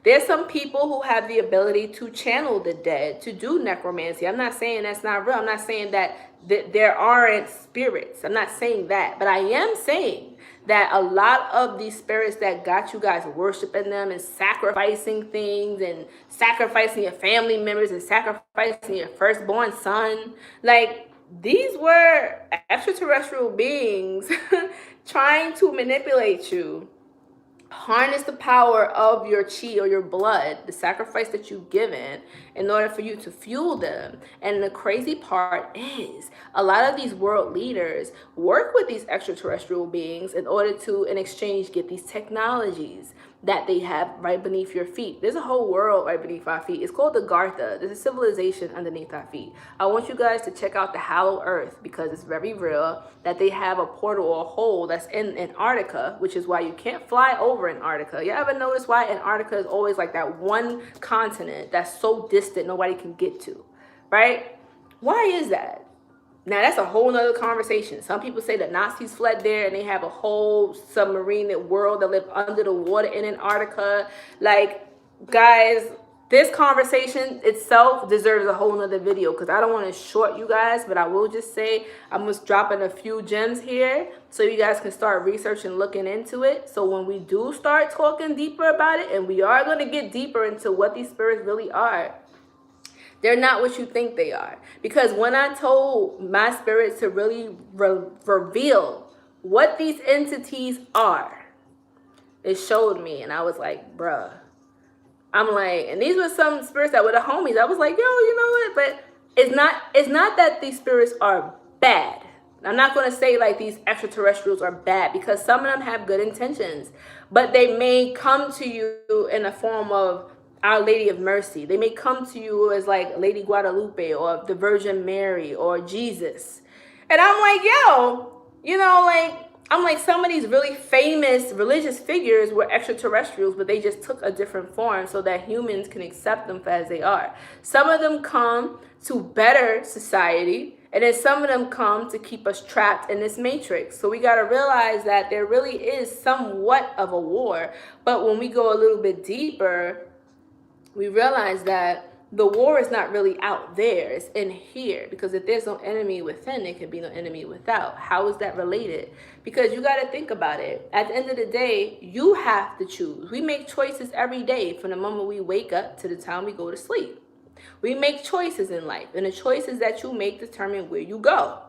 There's some people who have the ability to channel the dead, to do necromancy. I'm not saying that's not real. I'm not saying that there aren't spirits. I'm not saying that. But I am saying that a lot of these spirits that got you guys worshiping them and sacrificing things and sacrificing your family members and sacrificing your firstborn son, like these were extraterrestrial beings trying to manipulate you. Harness the power of your chi or your blood, the sacrifice that you've given, in order for you to fuel them. And the crazy part is a lot of these world leaders work with these extraterrestrial beings in order to, in exchange, get these technologies that they have right beneath your feet. There's a whole world right beneath our feet. It's called the Gartha. There's a civilization underneath our feet. I want you guys to check out the Hollow Earth because it's very real that they have a portal or a hole that's in Antarctica, which is why you can't fly over Antarctica. You ever notice why Antarctica is always like that one continent that's so distant nobody can get to, right? Why is that? Now, that's a whole nother conversation. Some people say the Nazis fled there and they have a whole submarine world that live under the water in Antarctica. Like, guys, this conversation itself deserves a whole nother video because I don't want to short you guys, but I will just say I'm just dropping a few gems here so you guys can start researching, looking into it. So when we do start talking deeper about it, and we are going to get deeper into what these spirits really are, they're not what you think they are. Because when I told my spirit to really reveal what these entities are, it showed me. And I was like, bruh. I'm like, and these were some spirits that were the homies. I was like, yo, you know what? But it's not that these spirits are bad. I'm not going to say like these extraterrestrials are bad, because some of them have good intentions, but they may come to you in a form of Our Lady of Mercy. They may come to you as like Lady Guadalupe or the Virgin Mary or Jesus. And I'm like, yo, I'm like, some of these really famous religious figures were extraterrestrials, but they just took a different form so that humans can accept them for as they are. Some of them come to better society, and then some of them come to keep us trapped in this matrix. So we got to realize that there really is somewhat of a war. But when we go a little bit deeper, we realize that the war is not really out there, it's in here. Because if there's no enemy within, there can be no enemy without. How is that related? Because you got to think about it. At the end of the day, you have to choose. We make choices every day from the moment we wake up to the time we go to sleep. We make choices in life, and the choices that you make determine where you go,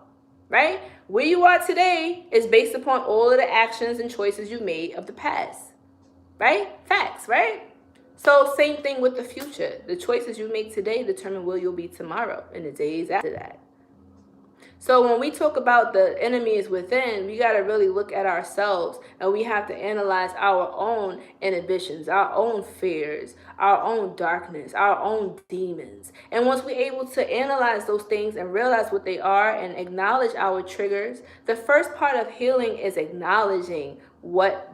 right? Where you are today is based upon all of the actions and choices you made of the past, right? Facts, right? So same thing with the future. The choices you make today determine where you'll be tomorrow and the days after that. So when we talk about the enemy is within, we got to really look at ourselves, and we have to analyze our own inhibitions, our own fears, our own darkness, our own demons. And once we're able to analyze those things and realize what they are and acknowledge our triggers, the first part of healing is acknowledging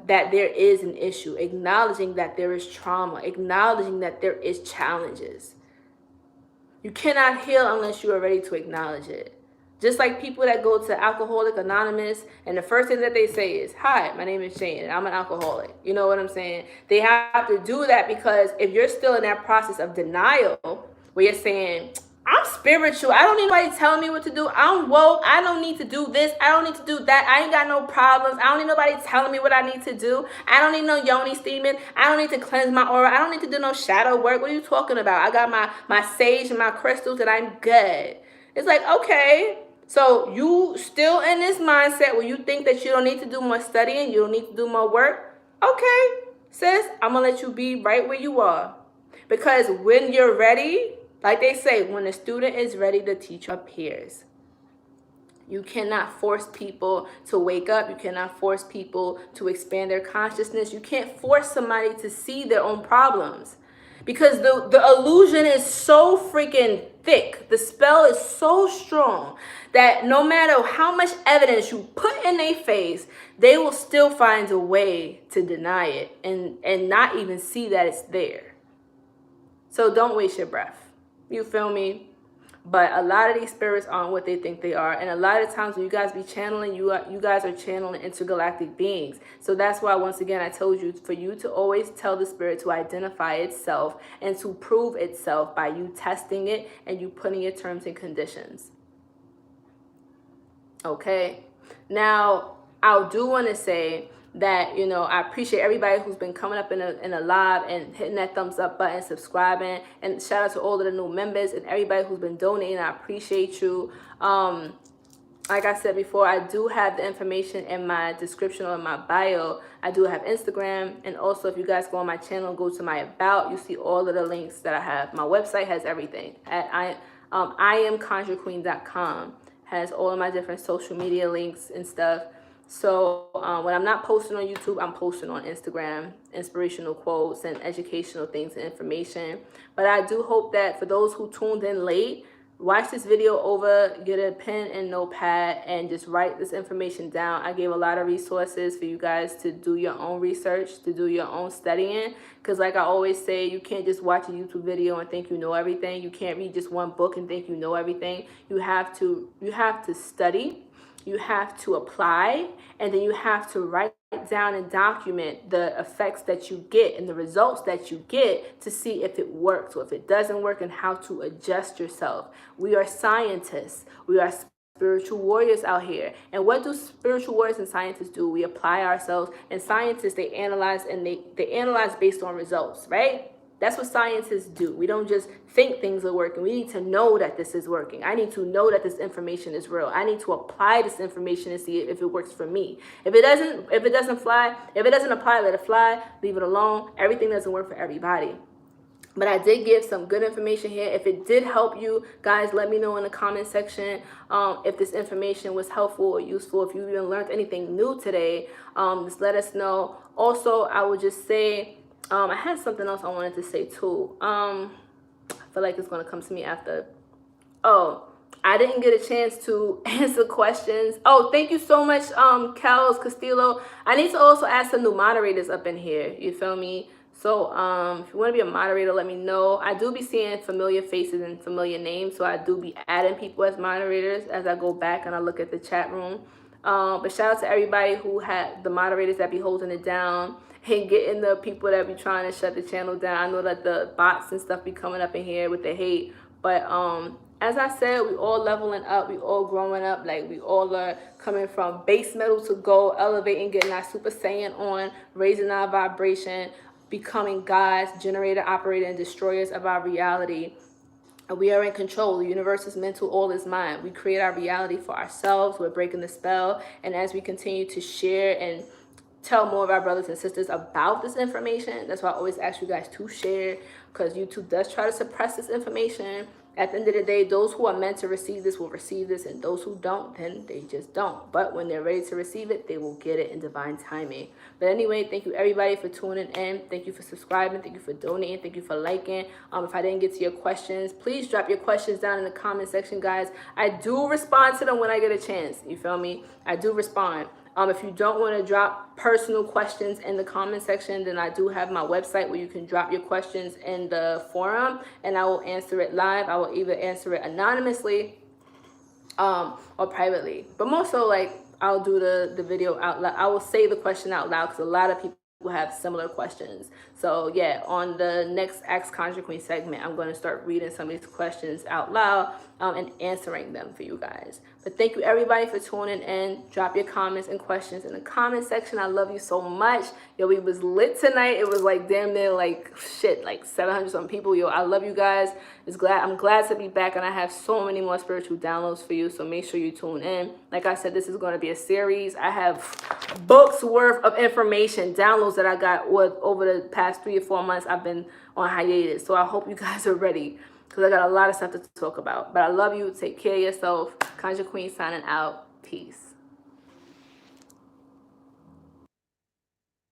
that there is an issue, acknowledging that there is trauma, acknowledging that there is challenges. You cannot heal unless you are ready to acknowledge it. Just like people that go to Alcoholic Anonymous, and the first thing that they say is, "Hi, my name is Shane, and I'm an alcoholic." You know what I'm saying? They have to do that, because if you're still in that process of denial, where you're saying, "I'm spiritual, I don't need nobody telling me what to do. I'm woke, I don't need to do this, I don't need to do that. I ain't got no problems. I don't need nobody telling me what I need to do. I don't need no yoni steaming. I don't need to cleanse my aura. I don't need to do no shadow work. What are you talking about? I got my sage and my crystals, and I'm good." It's like, okay. So you still in this mindset where you think that you don't need to do more studying, you don't need to do more work? Okay, sis, I'm going to let you be right where you are. Because when you're ready, like they say, when the student is ready, the teacher appears. You cannot force people to wake up. You cannot force people to expand their consciousness. You can't force somebody to see their own problems. Because the illusion is so freaking thick. The spell is so strong that no matter how much evidence you put in their face, they will still find a way to deny it and not even see that it's there. So don't waste your breath. You feel me? But a lot of these spirits aren't what they think they are. And a lot of times when you guys be channeling, you guys are channeling intergalactic beings. So that's why, once again, I told you, for you to always tell the spirit to identify itself and to prove itself by you testing it and you putting your terms and conditions. Okay? Now, I do want to say that, I appreciate everybody who's been coming up in a live and hitting that thumbs up button, subscribing, and shout out to all of the new members and everybody who's been donating. I appreciate you. Like I said before, I do have the information in my description or in my bio. I do have Instagram, and also if you guys go on my channel, go to my about, you see all of the links that I have. My website has everything at iamconjurequeen.com. has all of my different social media links and stuff. So when I'm not posting on YouTube, I'm posting on Instagram, inspirational quotes and educational things and information. But I do hope that for those who tuned in late, watch this video over, get a pen and notepad, and just write this information down. I gave a lot of resources for you guys to do your own research, to do your own studying. Because like I always say, you can't just watch a YouTube video and think you know everything. You can't read just one book and think you know everything. You have to study. You have to apply, and then you have to write down and document the effects that you get and the results that you get to see if it works or if it doesn't work, and how to adjust yourself. We are scientists. We are spiritual warriors out here. And what do spiritual warriors and scientists do? We apply ourselves, and scientists, they analyze, and they analyze based on results, right? That's what scientists do. We don't just think things are working. We need to know that this is working. I need to know that this information is real. I need to apply this information and see if it works for me. If it doesn't apply, let it fly, leave it alone. Everything doesn't work for everybody. But I did give some good information here. If it did help you guys, let me know in the comment section if this information was helpful or useful. If you even learned anything new today, just let us know. Also, I would just say, I had something else I wanted to say too. I feel like it's going to come to me after. Oh, I didn't get a chance to answer questions. Oh, thank you so much, Kels Castillo. I need to also add some new moderators up in here. You feel me? So, if you want to be a moderator, let me know. I do be seeing familiar faces and familiar names, so I do be adding people as moderators as I go back and I look at the chat room. But shout out to everybody who had the moderators that be holding it down and getting the people that be trying to shut the channel down. I know that the bots and stuff be coming up in here with the hate, but as I said, we all leveling up, we all growing up, like we all are coming from base metal to gold, elevating, getting our super saiyan on, raising our vibration, becoming gods, generator, operator, and destroyers of our reality. We are in control. The universe is mental, all is mind. We create our reality for ourselves. We're breaking the spell. And as we continue to share and tell more of our brothers and sisters about this information, that's why I always ask you guys to share, because YouTube does try to suppress this information. At the end of the day, those who are meant to receive this will receive this, and those who don't, then they just don't. But when they're ready to receive it, they will get it in divine timing. But anyway, thank you everybody for tuning in. Thank you for subscribing. Thank you for donating. Thank you for liking. If I didn't get to your questions, please drop your questions down in the comment section, guys. I do respond to them when I get a chance. You feel me? I do respond. If you don't want to drop personal questions in the comment section, then I do have my website where you can drop your questions in the forum and I will answer it live. I will either answer it anonymously or privately. But more so, like, I'll do the video out loud. I will say the question out loud because a lot of people have similar questions. So yeah, on the next Ask Conjure Queen segment, I'm going to start reading some of these questions out loud and answering them for you guys. But thank you everybody for tuning in. Drop your comments and questions in the comment section. I love you so much. Yo, we was lit tonight. It was like damn near like shit, like 700 something people. Yo, I love you guys. I'm glad to be back, and I have so many more spiritual downloads for you. So make sure you tune in. Like I said, this is going to be a series. I have books worth of information, downloads that I got over the past 3 or 4 months. I've been on hiatus, so I hope you guys are ready because I got a lot of stuff to talk about. But I love you. Take care of yourself. Conjure Queen signing out. Peace.